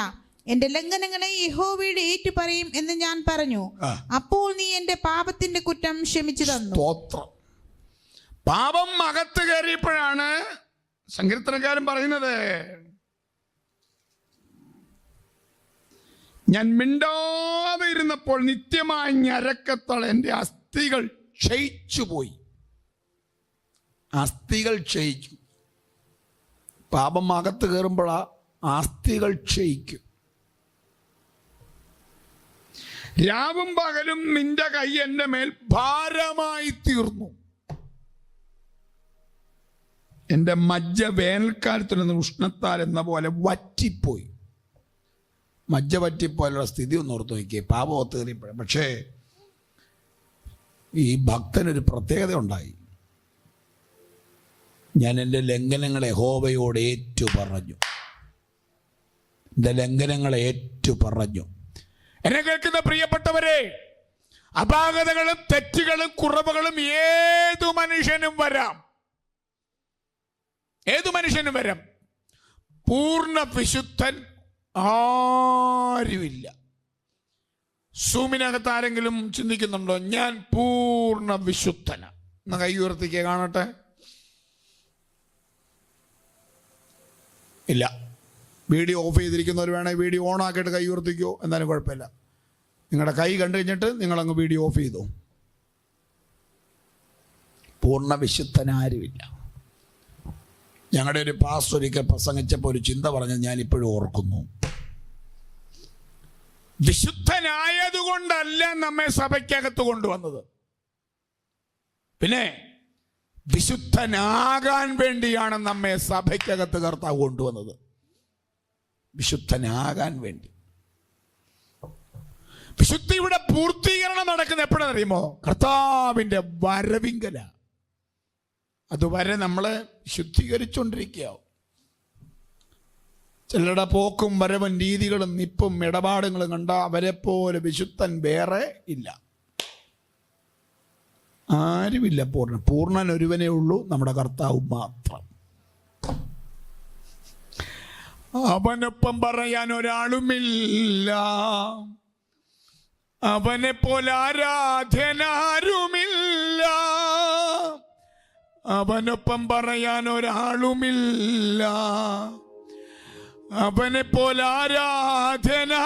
S3: എന്റെ ലംഘനങ്ങളെ യഹോവയുടെ ഏറ്റു പറയും എന്ന് ഞാൻ പറഞ്ഞു. അപ്പോൾ നീ എന്റെ പാപത്തിന്റെ കുറ്റം ക്ഷമിച്ചു തന്നു.
S1: സ്തോത്രം. പാപം അകത്ത് കയറിയപ്പോഴാണ് സങ്കീർത്തനക്കാരൻ പറയുന്നത്, ഞാൻ മിണ്ടാതെ ഇരുന്നപ്പോൾ നിത്യമായ ഞരക്കത്താൽ എൻ്റെ അസ്ഥികൾ ക്ഷയിച്ചു പോയി. അസ്ഥികൾ ക്ഷയിച്ചു. പാപം അകത്ത് കയറുമ്പോഴാ അസ്ഥികൾ ക്ഷയിക്കും. രാവും പകലും നിന്റെ കൈ എൻ്റെ മേൽ ഭാരമായി തീർന്നു. എൻ്റെ മജ്ജ വേനൽക്കാലത്തിൽ നിന്ന് ഉഷ്ണത്താൽ എന്ന പോലെ വറ്റിപ്പോയി. മജ്ജ വറ്റിപ്പോലുള്ള സ്ഥിതി ഒന്ന് ഓർത്ത് നോക്കിയേ, പാപം ഒത്ത് കയറിയപ്പോഴും. പക്ഷേ ഈ ഭക്തനൊരു പ്രത്യേകത ഉണ്ടായി. ഞാൻ എൻ്റെ ലംഘനങ്ങളെ യഹോവയോട് ഏറ്റു പറഞ്ഞു. എൻ്റെ ലംഘനങ്ങളെ ഏറ്റു പറഞ്ഞു. എന്നെ കേൾക്കുന്ന പ്രിയപ്പെട്ടവരെ, അപാകതകളും തെറ്റുകളും കുറവുകളും ഏതു മനുഷ്യനും വരാം. ഏതു മനുഷ്യനും വരാം. പൂർണ്ണ വിശുദ്ധൻ ആരുമില്ല. സൂമിനകത്ത് ആരെങ്കിലും ചിന്തിക്കുന്നുണ്ടോ, ഞാൻ പൂർണ്ണ വിശുദ്ധന? എന്നാ കൈ ഉയർത്തിക്കുക കാണട്ടെ. ഇല്ല. വീഡിയോ ഓഫ് ചെയ്തിരിക്കുന്നവർ വേണമെങ്കിൽ വീഡിയോ ഓൺ ആക്കിയിട്ട് കൈ ഉയർത്തിക്കോ, എന്നാലും കുഴപ്പമില്ല. നിങ്ങളുടെ കൈ കണ്ടു കഴിഞ്ഞിട്ട് നിങ്ങളങ്ങ് വീഡിയോ ഓഫ് ചെയ്തോ. പൂർണ്ണ വിശുദ്ധനാരുമില്ല. ഞങ്ങളുടെ ഒരു പാസ്റ്റർ ഒരിക്കൽ പ്രസംഗിച്ചപ്പോൾ ഒരു ചിന്ത പറഞ്ഞത് ഞാൻ ഇപ്പോഴും ഓർക്കുന്നു. വിശുദ്ധനായതുകൊണ്ടല്ല നമ്മെ സഭയ്ക്കകത്ത് കൊണ്ടുവന്നത്, പിന്നെ വിശുദ്ധനാകാൻ വേണ്ടിയാണ് നമ്മെ സഭയ്ക്കകത്ത് കർത്താവ് കൊണ്ടുവന്നത്. വിശുദ്ധനാകാൻ വേണ്ടി. വിശുദ്ധിയുടെ പൂർത്തീകരണം നടക്കുന്ന എപ്പോഴാണെന്നറിയുമോ? കർത്താവിൻ്റെ വരവിങ്കല. അതുവരെ നമ്മളെ ശുദ്ധീകരിച്ചുകൊണ്ടിരിക്കുക. ചിലരുടെ പോക്കും വരവും രീതികളും നിപ്പും ഇടപാടുകളും കണ്ട അവരെ പോലെ വിശുദ്ധൻ വേറെ ഇല്ല, ആരുമില്ല. പൂർണ്ണൻ ഒരുവനേ ഉള്ളൂ, നമ്മുടെ കർത്താവ് മാത്രം. അവനൊപ്പം പറയാൻ ഒരാളുമില്ല, അവനെ പോലെ ആരാധ്യനാരുമില്ല. അവനൊപ്പം പറയാൻ ഒരാളുമില്ല, അവനെ പോലെ ആരാധ്യനാരുമില്ല.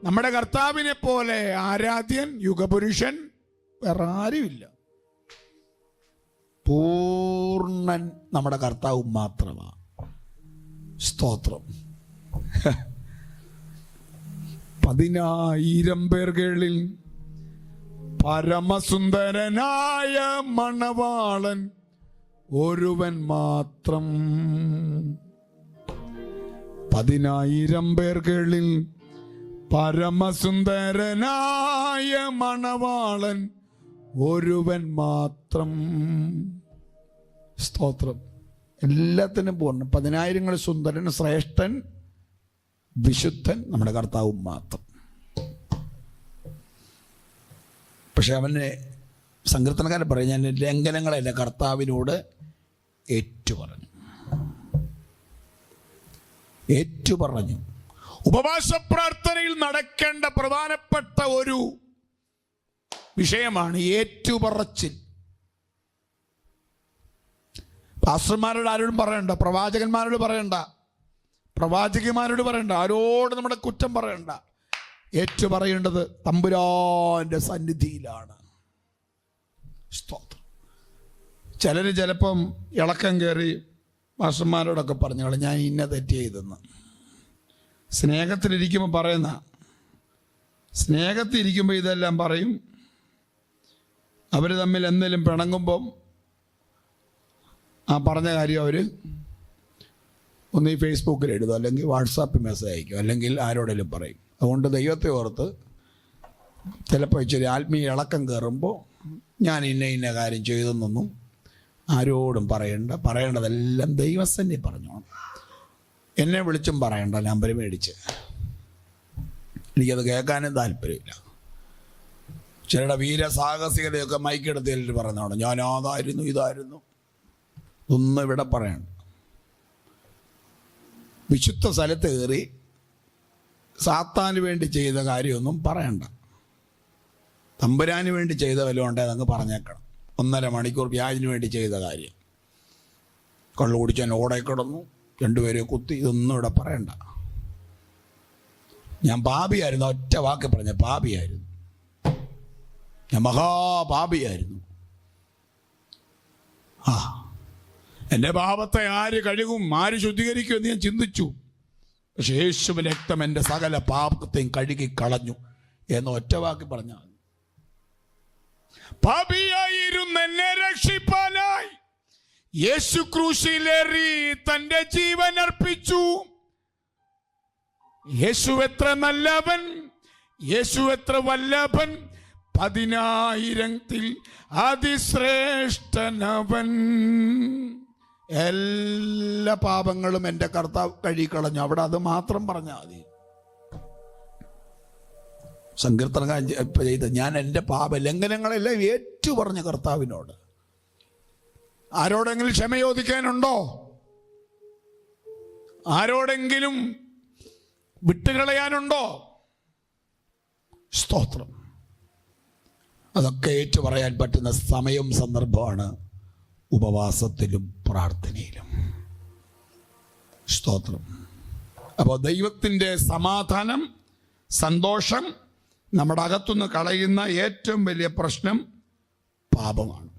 S1: നമ്മുടെ കർത്താവിനെ പോലെ ആരാധ്യൻ യുഗപുരുഷൻ വേറെ ആരുമില്ല. പൂർണ്ണൻ നമ്മുടെ കർത്താവ് മാത്രമാണ്. സ്തോത്രം. 10,000 പേർകളിൽ പരമസുന്ദരനായ മണവാളൻ ഒരുവൻ മാത്രം. 10,000 പേർകളിൽ പരമസുന്ദരനായ മണവാളൻ ഒരുവൻ മാത്രം. സ്തോത്രം. എല്ലാത്തിനും പൂർണ്ണം. 10,000 സുന്ദരൻ, ശ്രേഷ്ഠൻ, വിശുദ്ധൻ നമ്മുടെ കർത്താവും മാത്രം. പക്ഷെ അവനെ സങ്കീർത്തനക്കാരൻ പറയും, ഞാൻ ലംഘനങ്ങളല്ല കർത്താവിനോട് ഏറ്റുപറഞ്ഞു. ഉപവാസ പ്രാർത്ഥനയിൽ നടക്കേണ്ട പ്രധാനപ്പെട്ട ഒരു വിഷയമാണ് ഏറ്റുപറച്ചിൽ. പാസ്റ്റർമാരോട് ആരോടും പറയണ്ട, പ്രവാചകന്മാരോട് പറയണ്ട, പ്രവാചകന്മാരോട് പറയണ്ട, ആരോട് നമ്മുടെ കുറ്റം പറയണ്ട. ഏറ്റു പറയേണ്ടത് തമ്പുരാന്റെ സന്നിധിയിലാണ്. സ്തോത്രം. ചിലർ ചിലപ്പം ഇളക്കം കയറി പാസ്റ്റർമാരോടൊക്കെ പറഞ്ഞു, ഞാൻ ഇന്ന തെറ്റ് ചെയ്തെന്ന്. സ്നേഹത്തിലിരിക്കുമ്പോൾ പറയുന്ന, സ്നേഹത്തിലിരിക്കുമ്പോൾ ഇതെല്ലാം പറയും. അവർ തമ്മിൽ എന്തെങ്കിലും പിണങ്ങുമ്പം ആ പറഞ്ഞ കാര്യം അവർ ഒന്ന് ഈ ഫേസ്ബുക്കിൽ എഴുതും, അല്ലെങ്കിൽ വാട്സാപ്പിൽ മെസ്സേജ് അയക്കും, അല്ലെങ്കിൽ ആരോടെങ്കിലും പറയും. അതുകൊണ്ട് ദൈവത്തെ ഓർത്ത് ചിലപ്പോൾ ഇച്ചിരി ആത്മീയ ഇളക്കം കയറുമ്പോൾ ഞാൻ ഇന്ന കാര്യം ചെയ്തെന്നൊന്നും ആരോടും പറയണ്ട. പറയേണ്ടതെല്ലാം ദൈവസന്നിധി പറഞ്ഞോണം. എന്നെ വിളിച്ചും പറയണ്ട, നമ്പർ മേടിച്ച്. എനിക്കത് കേൾക്കാനും താല്പര്യമില്ല. ചിലരുടെ വീരസാഹസികതയൊക്കെ മൈക്കെടുത്ത് പറഞ്ഞോണം, ഞാൻ അതായിരുന്നു ഇതായിരുന്നു. ഒന്നും ഇവിടെ പറയണ്ട. വിശുദ്ധ സ്ഥലത്ത് കയറി സാത്താന് വേണ്ടി ചെയ്ത കാര്യമൊന്നും പറയണ്ട. തമ്പുരാന് വേണ്ടി ചെയ്ത വല്ലതും ഉണ്ടെങ്കിൽ അങ്ങ് പറഞ്ഞേക്കണം. 1.5 മണിക്കൂർ വ്യാജിന് വേണ്ടി ചെയ്ത കാര്യം, കള്ളു കുടിച്ചാൽ ഓടെ കിടന്നു, 2 പേരെ കുത്തി, ഇതൊന്നും ഇവിടെ പറയണ്ട. ഞാൻ പാപിയായിരുന്നു, ഒറ്റ വാക്ക് പറഞ്ഞ പാപിയായിരുന്നു, ഞാൻ മഹാപാപിയായിരുന്നു. എൻ്റെ പാപത്തെ ആര് കഴുകും, ആര് ശുദ്ധീകരിക്കും എന്ന് ഞാൻ ചിന്തിച്ചു. പക്ഷെ യേശുവിന്റെ രക്തം എൻ്റെ സകല പാപത്തെയും കഴുകി കളഞ്ഞു എന്ന് ഒറ്റ വാക്ക് പറഞ്ഞാൽ. പാപിയായിരുന്ന എന്നെ രക്ഷിപ്പാനായി യേശു ക്രൂശിലേറി തന്റെ ജീവൻ അർപ്പിച്ചു. യേശു എത്ര നല്ലവൻ, യേശു എത്ര വല്ലഭൻ, 10,000-ത്തിൽ അതിശ്രേഷ്ഠനവൻ. എല്ലാ പാപങ്ങളും എൻ്റെ കർത്താവ് കഴുകിക്കളഞ്ഞു. അവിടെ അത് മാത്രം പറഞ്ഞാൽ മതി. സങ്കീർത്തനം ചെയ്ത് ഞാൻ എൻ്റെ പാപ ലംഘനങ്ങളെല്ലാം ഏറ്റു പറഞ്ഞു കർത്താവിനോട്. ആരോടെങ്കിലും ക്ഷമ ചോദിക്കാനുണ്ടോ? ആരോടെങ്കിലും വിട്ടുകളയാനുണ്ടോ? സ്തോത്രം. അതൊക്കെ ഏറ്റു പറയാൻ പറ്റുന്ന സമയവും സന്ദർഭമാണ് ഉപവാസത്തിലും പ്രാർത്ഥനയിലും. സ്തോത്രം. അപ്പോൾ ദൈവത്തിൻ്റെ സമാധാനം, സന്തോഷം നമ്മുടെ അകത്തുനിന്ന് കളയുന്ന ഏറ്റവും വലിയ പ്രശ്നം പാപമാണ്.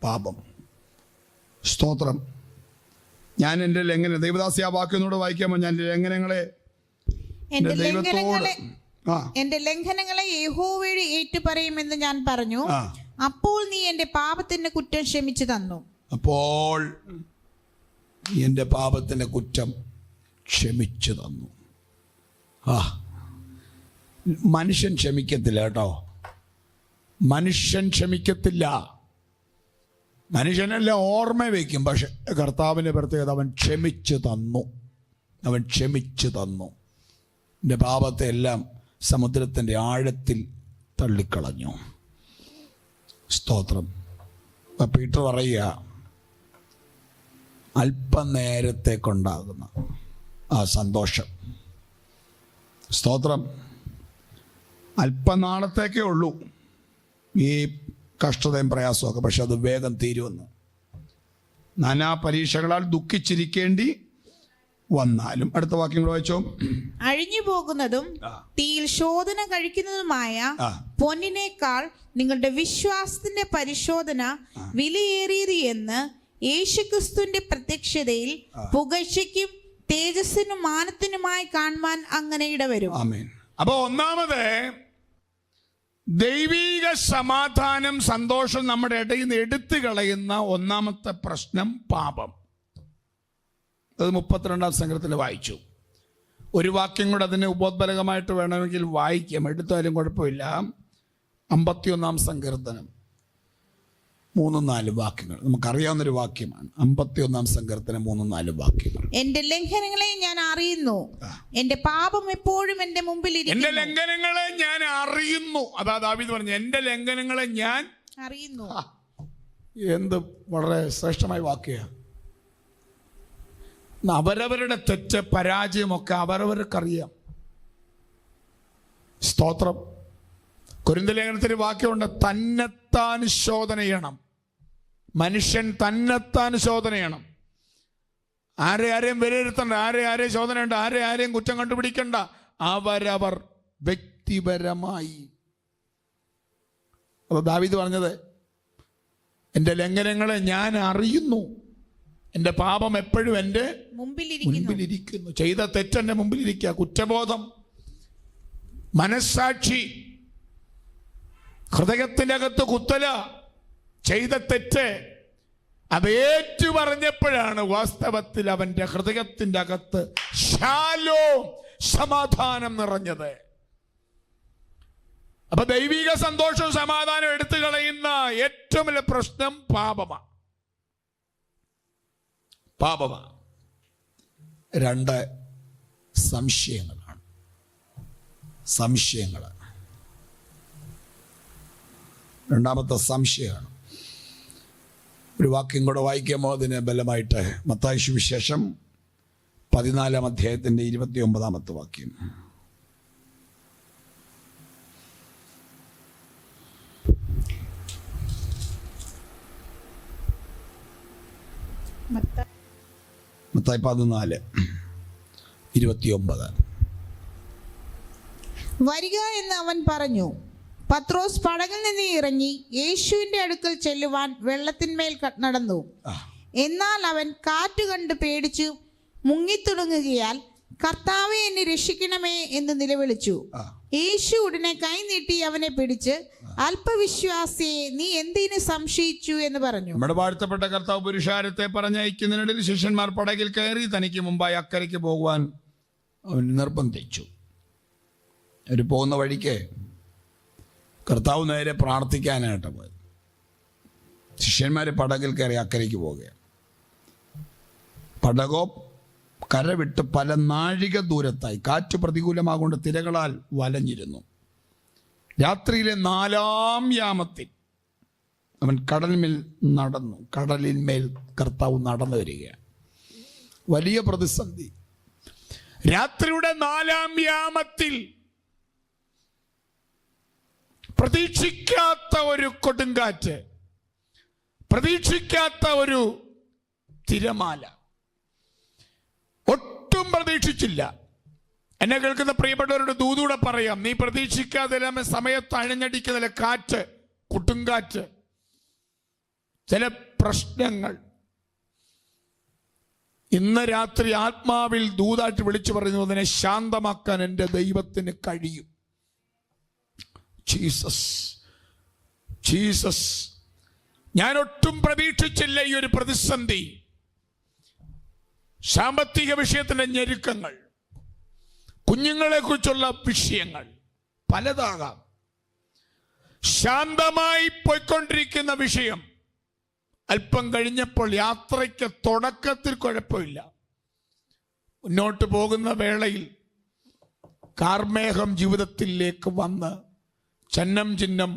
S1: പാപം. സ്തോത്രം. ഞാൻ എൻ്റെ ലംഘനം, ദൈവദാസി ആ വാക്കിനോട് വായിക്കാമോ? ഞാൻ ലംഘനങ്ങളെ ദൈവത്തോട്
S3: എന്റെ ലംഘനങ്ങളെ യഹോവയോട് ഏറ്റുപറയുമെന്ന് ഞാൻ പറഞ്ഞു. അപ്പോൾ നീ എന്റെ പാപത്തിന്റെ കുറ്റം ക്ഷമിച്ചു തന്നു.
S1: അപ്പോൾ എൻ്റെ പാപത്തിന്റെ കുറ്റം ക്ഷമിച്ചു തന്നു. മനുഷ്യൻ ക്ഷമിക്കത്തില്ല കേട്ടോ. മനുഷ്യൻ ക്ഷമിക്കത്തില്ല. മനുഷ്യനെല്ലാം ഓർമ്മ വയ്ക്കും. പക്ഷെ കർത്താവിൻ്റെ പ്രത്യേകത, അവൻ ക്ഷമിച്ചു തന്നു. അവൻ ക്ഷമിച്ചു തന്നു. എൻ്റെ പാപത്തെ എല്ലാം സമുദ്രത്തിൻ്റെ ആഴത്തിൽ തള്ളിക്കളഞ്ഞു. സ്തോത്രം. അപ്പം പീറ്റർ പറയുക, അല്പനേരത്തേക്കുണ്ടാകുന്ന ആ സന്തോഷം, സ്തോത്രം, അല്പനാളത്തേക്കേ ഉള്ളൂ ഈ കഷ്ടതയും പ്രയാസമൊക്കെ. പക്ഷെ അത് വേഗം തീരുമെന്ന്. നാനാ പരീക്ഷകളാൽ ദുഃഖിച്ചിരിക്കേണ്ടി വന്നാലും. അടുത്ത വാക്യങ്ങൾ വായിച്ചോ.
S3: അഴിഞ്ഞു പോകുന്നതും തീയിൽ ശോധന കഴിക്കുന്നതുമായ പൊന്നിനേക്കാൾ നിങ്ങളുടെ വിശ്വാസത്തിന്റെ പരിശോധന വിലയേറിയത് എന്ന് യേശുക്രിസ്തുവിന്റെ പ്രത്യക്ഷതയിൽ പുകഴ്ചയ്ക്കും തേജസ്സിനും മാനത്തിനുമായി കാണുവാൻ അങ്ങനെ ഇടവരും.
S1: ആമേൻ. അപ്പൊ ഒന്നാമത് ദൈവിക സമാധാനം, സന്തോഷം നമ്മുടെ ഇടയിൽ നിന്ന് എടുത്തു കളയുന്ന ഒന്നാമത്തെ പ്രശ്നം പാപം. അത് 32-ാം സംഘത്തിൽ വായിച്ചു. ഒരു വാക്യം കൂടെ അതിന് ഉപോദ്ബലകമായിട്ട് വേണമെങ്കിൽ വായിക്കാം, എടുത്താലും കുഴപ്പമില്ല. 51-ാം സങ്കീർത്തനം 3-4 വാക്യങ്ങൾ നമുക്കറിയാവുന്നൊരു വാക്യമാണ്. 51-ാം സങ്കീർത്തനം 3-4 വാക്യങ്ങൾ.
S3: എന്റെ ലംഘനങ്ങളെ ഞാൻ അറിയുന്നു, എന്റെ പാപം എപ്പോഴും എന്റെ മുമ്പിൽ ഇരിക്കുന്നു.
S1: എന്റെ ലംഘനങ്ങളെ ഞാൻ അറിയുന്നു. അതാ ദാവീദ് പറഞ്ഞു, എന്റെ ലംഘനങ്ങളെ ഞാൻ
S3: അറിയുന്നു.
S1: എന്ത് വളരെ ശ്രേഷ്ഠമായ വാക്യമാണ്. അവരവരുടെ തെറ്റ്, പരാജയമൊക്കെ അവരവർക്കറിയാം. സ്തോത്രം. കൊരിന്ത്യർ ലേഖനത്തിൽ വാക്യമുണ്ട്, തന്നെത്താൻ ശോധന ചെയ്യണം. മനുഷ്യൻ തന്നെത്താൻ ശോധന ചെയ്യണം. ആരെയും വിലയിരുത്തണ്ട, ആരെയും ശോധനയുണ്ട്, ആരെയും കുറ്റം കണ്ടുപിടിക്കണ്ട. അവരവർ വ്യക്തിപരമായി. അപ്പോൾ ദാവീദ് പറഞ്ഞത്, എൻ്റെ ലംഘനങ്ങളെ ഞാൻ അറിയുന്നു, എൻ്റെ പാപം എപ്പോഴും എൻ്റെ മുൻപിലിരിക്കുന്നു. ചെയ്ത തെറ്റെൻ്റെ മുമ്പിലിരിക്കുക. കുറ്റബോധം, മനസ്സാക്ഷി, ഹൃദയത്തിൻ്റെ അകത്ത് കുത്തല, ചെയ്ത തെറ്റ് അത് ഏറ്റു പറഞ്ഞപ്പോഴാണ് വാസ്തവത്തിൽ അവൻ്റെ ഹൃദയത്തിൻ്റെ അകത്ത് ശാലോം, സമാധാനം നിറഞ്ഞത്. അപ്പൊ ദൈവിക സന്തോഷവും സമാധാനം എടുത്തു കളയുന്ന ഏറ്റവും വലിയ പ്രശ്നം പാപമാണ്. രണ്ട്, സംശയങ്ങളാണ്. രണ്ടാമത്തെ സംശയമാണ്. ഒരു വാക്യം കൂടെ വായിക്കാമോ അതിന് ബലമായിട്ട്? മത്തായി സുവിശേഷം 14 അധ്യായത്തിന്റെ 29 വാക്യം. മത്തായി 14:29.
S3: വരിക എന്ന് അവൻ പറഞ്ഞു. പത്രോസ് പടകിൽ നിന്ന് ഇറങ്ങി യേശുവിന്റെ അടുക്കൽ ചെല്ലുവാൻ വെള്ളത്തിന്മേൽ നടന്നു. എന്നാൽ അവൻ കാറ്റ് കണ്ട് പേടിച്ചു മുങ്ങിത്തുടങ്ങുകയാൽ കർത്താവേ, എന്നെ രക്ഷിക്കണമേ എന്ന് നിലവിളിച്ചു. യേശു ഉടനെ കൈ നീട്ടി അവനെ പിടിച്ച്, അല്പവിശ്വാസിയെ, നീ എന്തിനു സംശയിച്ചു എന്ന് പറഞ്ഞു.
S1: നമ്മുടെ വാഴ്ത്തപ്പെട്ട കർത്താവ് പുരുഷാരത്തെ പറഞ്ഞയക്കുന്നതിനിടയിൽ ശിഷ്യന്മാർ പടകിൽ കയറി തനിക്ക് മുമ്പായി അക്കരയ്ക്ക് പോകുവാൻ അവൻ നിർബന്ധിച്ചു. അവർ പോകുന്ന വഴിക്ക് കർത്താവ് നേരെ പ്രാർത്ഥിക്കാനായിട്ട് പോയത്. ശിഷ്യന്മാർ പടകിൽ കയറി അക്കരയ്ക്ക് പോവുകയാണ്. പടകോ കര വിട്ട് പല നാഴിക ദൂരത്തായി. കാറ്റ് പ്രതികൂലമാകൊണ്ട് തിരകളാൽ വലഞ്ഞിരുന്നു. രാത്രിയിലെ 4-ാം യാമത്തിൽ അവൻ കടലിന്മേൽ കർത്താവ് നടന്നു വരികയാണ്. വലിയ പ്രതിസന്ധി. രാത്രിയുടെ 4-ാം യാമത്തിൽ പ്രതീക്ഷിക്കാത്ത ഒരു കൊടുങ്കാറ്റ്, പ്രതീക്ഷിക്കാത്ത ഒരു തിരമാല, ഒട്ടും പ്രതീക്ഷിച്ചില്ല. എന്നെ കേൾക്കുന്ന പ്രിയപ്പെട്ടവരുടെ ദൂതൂടെ പറയാം, നീ പ്രതീക്ഷിക്കാതെ സമയത്ത് അഴിഞ്ഞടിക്കുന്ന കാറ്റ്, കൊടുങ്കാറ്റ്, ചില പ്രശ്നങ്ങൾ. ഇന്ന് രാത്രി ആത്മാവിൽ ദൂതായിട്ട് വിളിച്ചു പറയുന്നു, അതിനെ ശാന്തമാക്കാൻ എൻ്റെ ദൈവത്തിന് കഴിയും. ജീസസ്. ഞാൻ ഒട്ടും പ്രതീക്ഷിച്ചില്ല ഈ ഒരു പ്രതിസന്ധി. സാമ്പത്തിക വിഷയത്തിന്റെ ഞെരുക്കങ്ങൾ, കുഞ്ഞുങ്ങളെ കുറിച്ചുള്ള വിഷയങ്ങൾ പലതാകാം. ശാന്തമായി പോയിക്കൊണ്ടിരിക്കുന്ന വിഷയം അല്പം കഴിഞ്ഞപ്പോൾ യാത്രയ്ക്ക് തുടക്കത്തിൽ കുഴപ്പമില്ല. മുന്നോട്ട് പോകുന്ന വേളയിൽ കാർമേഘം ജീവിതത്തിലേക്ക് വന്ന് ചന്നം ചിഹ്നം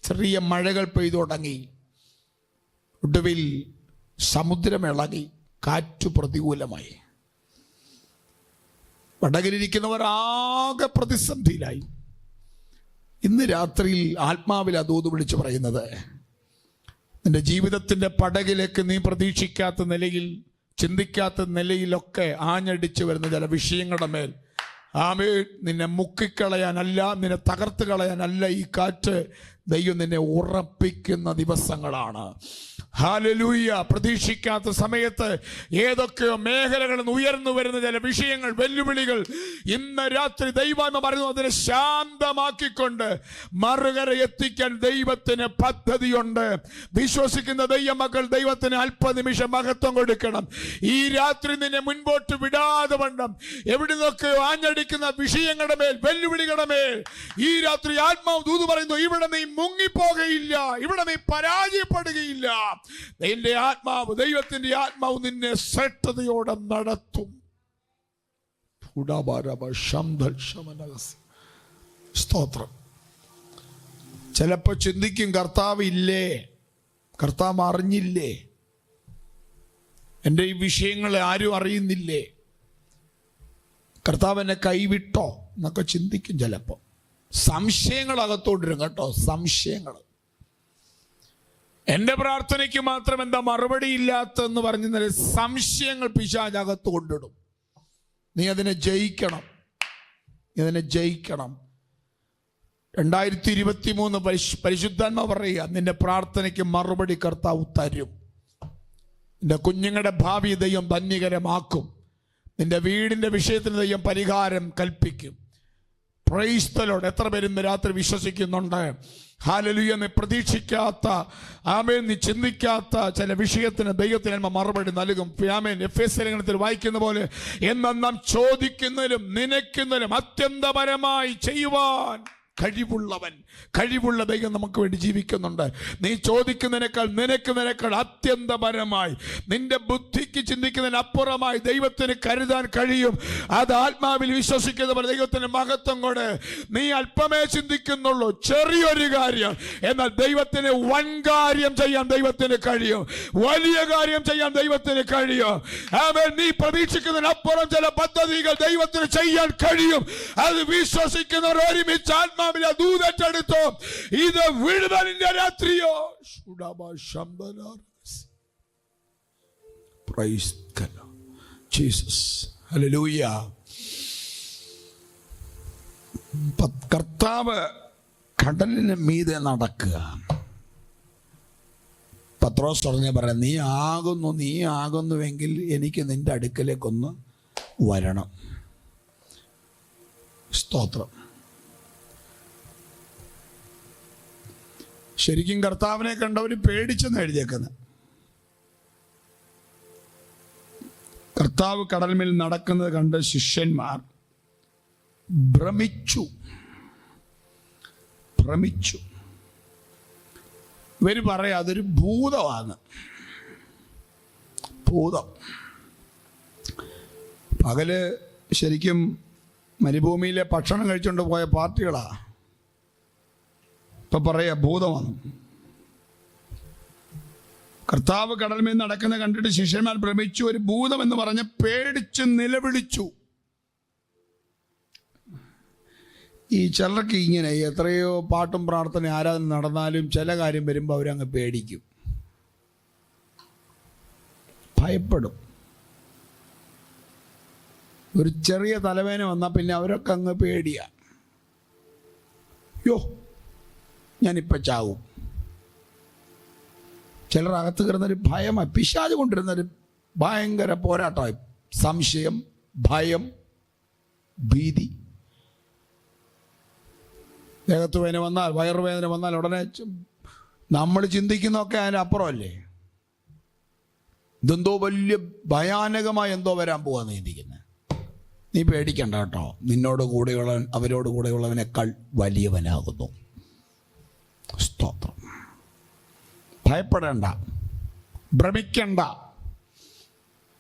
S1: ചെറിയ മഴകൾ പെയ്തു തുടങ്ങി. ഒടുവിൽ സമുദ്രം ഇളകി, കാറ്റു പ്രതികൂലമായി. പടകിലിരിക്കുന്നവർ ആകെ പ്രതിസന്ധിയിലായി. ഇന്ന് രാത്രിയിൽ ആത്മാവിൽ അതോത് വിളിച്ചു പറയുന്നത്, നിന്റെ ജീവിതത്തിന്റെ പടകിലേക്ക് നീ പ്രതീക്ഷിക്കാത്ത നിലയിൽ, ചിന്തിക്കാത്ത നിലയിലൊക്കെ ആഞ്ഞടിച്ചു വരുന്ന ചില വിഷയങ്ങളുടെ മേൽ നിന്നെ മുക്കിക്കളയാനല്ല, നിന്നെ തകർത്ത് കളയാനല്ല ഈ കാറ്റ്. ദൈവം നിന്നെ ഉറപ്പിക്കുന്ന ദിവസങ്ങളാണ്. ഹല്ലേലൂയ. പ്രതീക്ഷിക്കാത്ത സമയത്ത് ഏതൊക്കെയോ മേഖലകളിൽ നിന്ന് ഉയർന്നു വരുന്ന ചില വിഷയങ്ങൾ, വെല്ലുവിളികൾ ഇന്ന് രാത്രി ദൈവാത്മ പറയുന്നു, അതിനെ ശാന്തമാക്കിക്കൊണ്ട് മറുകര എത്തിക്കാൻ ദൈവത്തിന് പദ്ധതിയുണ്ട്. വിശ്വസിക്കുന്ന ദൈവമക്കൾ ദൈവത്തിന് അല്പനിമിഷം മഹത്വം കൊടുക്കണം. ഈ രാത്രി നിന്നെ മുൻപോട്ട് വിടാതെ വണ്ണം എവിടെ നിന്നൊക്കെയോ ആഞ്ഞടിക്കുന്ന വിഷയങ്ങളുടെ മേൽ, വെല്ലുവിളികളുടെ മേൽ ഈ രാത്രി ആത്മാവ് ദൂത് പറയുന്നു, ഇവിടെ നീ മുങ്ങിപ്പോകയില്ല, ഇവിടെ നീ പരാജയപ്പെടുകയില്ല. നിന്റെ ആത്മാവ്, ദൈവത്തിന്റെ ആത്മാവ് നിന്നെ ശ്രേഷ്ഠതയോടെ നടത്തും. സ്തോത്രം. ചിലപ്പോ ചിന്തിക്കും, കർത്താവ് ഇല്ലേ, കർത്താവ് അറിഞ്ഞില്ലേ, എൻ്റെ ഈ വിഷയങ്ങളെ ആരും അറിയുന്നില്ലേ, കർത്താവ് എന്നെ കൈവിട്ടോ എന്നൊക്കെ ചിന്തിക്കും. ചിലപ്പോൾ സംശയങ്ങൾ അകത്തോട്ടിരും കേട്ടോ. സംശയങ്ങൾ എൻ്റെ പ്രാർത്ഥനയ്ക്ക് മാത്രം എന്താ മറുപടി ഇല്ലാത്തെന്ന് പറഞ്ഞ സംശയങ്ങൾ പിശാചകത്ത് കൊണ്ടിടും. നീ അതിനെ ജയിക്കണം, ഇതിനെ ജയിക്കണം. 2023 പരിശുദ്ധാത്മ പറയുക, നിന്റെ പ്രാർത്ഥനയ്ക്ക് മറുപടി കർത്താവ് തരും. നിന്റെ കുഞ്ഞുങ്ങളുടെ ഭാവി ദൈവം ധന്യകരമാക്കും. നിന്റെ വീടിൻ്റെ വിഷയത്തിന് ദൈവം പരിഹാരം കൽപ്പിക്കും. Praise the Lord. എത്ര പേര് ഇന്ന് രാത്രി വിശ്വസിക്കുന്നുണ്ട്? ഹല്ലേലൂയ. നീ പ്രതീക്ഷിക്കാത്ത, ആമേൻ, നീ ചിന്തിക്കാത്ത ചില വിഷയത്തിന് ദൈവത്തിന് മറുപടി നൽകും. ആമേൻ. എഫേസ്യ ലേഖനത്തിൽ വായിക്കുന്ന പോലെ, എന്നാൽ നാം ചോദിക്കുന്നതിലും നനയ്ക്കുന്നതിലും അത്യന്തപരമായി ചെയ്യുവാൻ കഴിവുള്ള ദൈവം നമുക്ക് വേണ്ടി ജീവിക്കുന്നുണ്ട്. നീ ചോദിക്കുന്നതിനേക്കാൾ നനയ്ക്കുന്നതിനേക്കാൾ അത്യന്തപരമായി, നിന്റെ ബുദ്ധിക്ക് ചിന്തിക്കുന്നതിനപ്പുറമായി ദൈവത്തിന് കരുതാൻ കഴിയും. അത് ആത്മാവിൽ വിശ്വസിക്കുന്നവർ ദൈവത്തിന് മഹത്വം കൊണ്ട്. നീ അല്പമേ ചിന്തിക്കുന്നുള്ളൂ, ചെറിയൊരു കാര്യം, എന്നാൽ ദൈവത്തിന് വൻ കാര്യം ചെയ്യാൻ ദൈവത്തിന് കഴിയും. വലിയ കാര്യം ചെയ്യാൻ ദൈവത്തിന് കഴിയും. ആമേൻ. നീ പ്രതീക്ഷിക്കുന്നതിനപ്പുറം ചില പദ്ധതികൾ ദൈവത്തിന് ചെയ്യാൻ കഴിയും. അത് വിശ്വസിക്കുന്നവർ ഒരുമിച്ച് ആത്മാവിലെ ദൂതറ്റെടുത്തോ. ഇത് വിടുതലിന്റെ രാത്രിയോ. Praise Jesus. ഹല്ലേലൂയ. കർത്താവ് കടലിന് മീതെ നടക്കുക. പത്രോസ് പറയാം, നീ ആകുന്നുവെങ്കിൽ എനിക്ക് നിന്റെ അടുക്കലേക്കൊന്ന് വരണം. സ്തോത്രം. ശരിക്കും കർത്താവിനെ കണ്ടവർ പേടിച്ചെന്ന് എഴുതിയേക്കുന്നത്. കർത്താവ് കടൽമേൽ നടക്കുന്നത് കണ്ട് ശിഷ്യന്മാർ ഭ്രമിച്ചു. ഇവർ പറയാ അതൊരു ഭൂതമാണ്. ഭൂതം. പകല് ശരിക്കും മരുഭൂമിയിലെ ഭക്ഷണം കഴിച്ചുകൊണ്ട് പോയ പാർട്ടികളാ. ഇപ്പൊ പറയാ ഭൂതമാണ്. കർത്താവ് കടൽമേൽ നടക്കുന്ന കണ്ടിട്ട് ശിഷ്യന്മാർ ഭ്രമിച്ചു, ഒരു ഭൂതം എന്ന് പറഞ്ഞ് പേടിച്ച് നിലവിളിച്ചു. ഈ ചിലർക്ക് ഇങ്ങനെ എത്രയോ പാട്ടും പ്രാർത്ഥന ആരാധന നടന്നാലും ചില കാര്യം വരുമ്പോൾ അവരങ്ങ് പേടിക്കും, ഭയപ്പെടും. ഒരു ചെറിയ തലവേദന വന്നാൽ പിന്നെ അവരൊക്കെ അങ്ങ് പേടിയാ. യോ, ഞാനിപ്പോൾ ചാവും. ചിലർ അകത്ത് കിടന്നൊരു ഭയമായി, പിശാച് കൊണ്ടിരുന്നൊരു ഭയങ്കര പോരാട്ടമായി. സംശയം, ഭയം, ഭീതി. ദേഹത്ത് വേദന വന്നാൽ, വയറുവേദന വന്നാൽ ഉടനെ നമ്മൾ ചിന്തിക്കുന്നതൊക്കെ അതിനപ്പുറമല്ലേ. ഇതെന്തോ വലിയ ഭയാനകമായി എന്തോ വരാൻ പോവാന്ന് ചിന്തിക്കുന്നത്. നീ പേടിക്കണ്ട കേട്ടോ, നിന്നോട് കൂടെയുള്ളവൻ അവരോട് കൂടെയുള്ളവനേക്കാൾ വലിയവനാകുന്നു. സ്തോത്രം. ഭയപ്പെടേണ്ട, ഭ്രമിക്കണ്ട,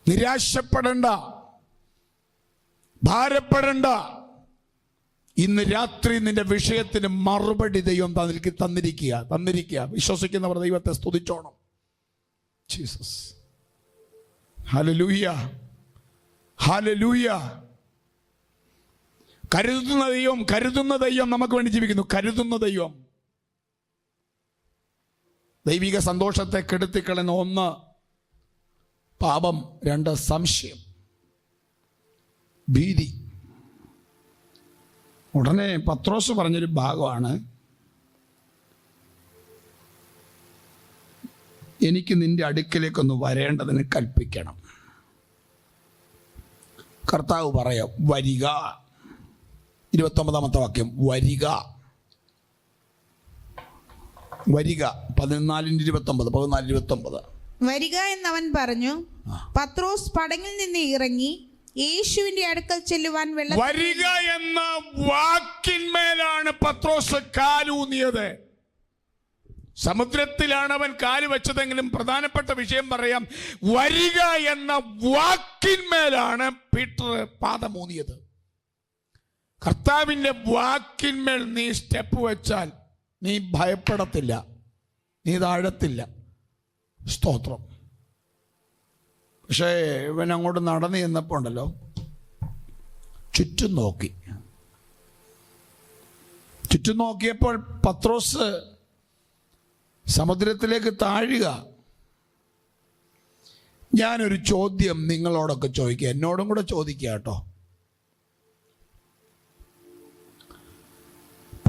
S1: നിരാശപ്പെടേണ്ട, ഭാരപ്പെടേണ്ട. ഇന്ന് രാത്രി നിന്റെ വിഷയത്തിന് മറുപടി ദൈവം തന്നിരിക്കുക. വിശ്വസിക്കുന്നവർ ദൈവത്തെ സ്തുതിച്ചോണം. ജീസസ്. Hallelujah, hallelujah. കരുതുന്ന ദൈവം നമുക്ക് വേണ്ടി ജീവിക്കുന്നു. കരുതുന്ന ദൈവം. ദൈവിക സന്തോഷത്തെ കെടുത്തിക്കളയുന്ന 1 പാപം, 2 സംശയം, ഭീതി. ഉടനെ പത്രോസ് പറഞ്ഞൊരു ഭാഗമാണ്, എനിക്ക് നിന്റെ അടുക്കലേക്കൊന്ന് വരേണ്ടതിന് കൽപ്പിക്കണം. കർത്താവ് പറയാം, വരിക. 29ാമത്തെ വാക്യം, വരിക. 14:29.
S3: വരിക എന്നവൻ പറഞ്ഞു. പത്രോസ് പടങ്ങിൽ നിന്ന് ഇറങ്ങി യേശുവിന്റെ അടുക്കൽ ചെല്ലുവാൻ
S1: വരിക എന്ന വാക്കിന്മേലാണ് പത്രോസ് കാലൂന്നിയത്. സമുദ്രത്തിലാണ് അവൻ കാല് വെച്ചതെങ്കിലും പ്രധാനപ്പെട്ട വിഷയം പറയാം, വരിക എന്ന വാക്കിന്മേലാണ് പീറ്റർ പാദമൂന്നിയത്. കർത്താവിൻ്റെ വാക്കിന്മേൽ നീ സ്റ്റെപ്പ് വെച്ചാൽ നീ ഭയപ്പെടത്തില്ല, നീ താഴത്തില്ല. സ്തോത്രം. പക്ഷേ ഇവൻ അങ്ങോട്ട് നടന്നു ചെന്നപ്പോൾ ഉണ്ടല്ലോ, ചുറ്റും നോക്കിയപ്പോൾ പത്രോസ് സമുദ്രത്തിലേക്ക് താഴുക. ഞാനൊരു ചോദ്യം നിങ്ങളോടൊക്കെ ചോദിക്കുക, എന്നോടും കൂടെ ചോദിക്കുക കേട്ടോ.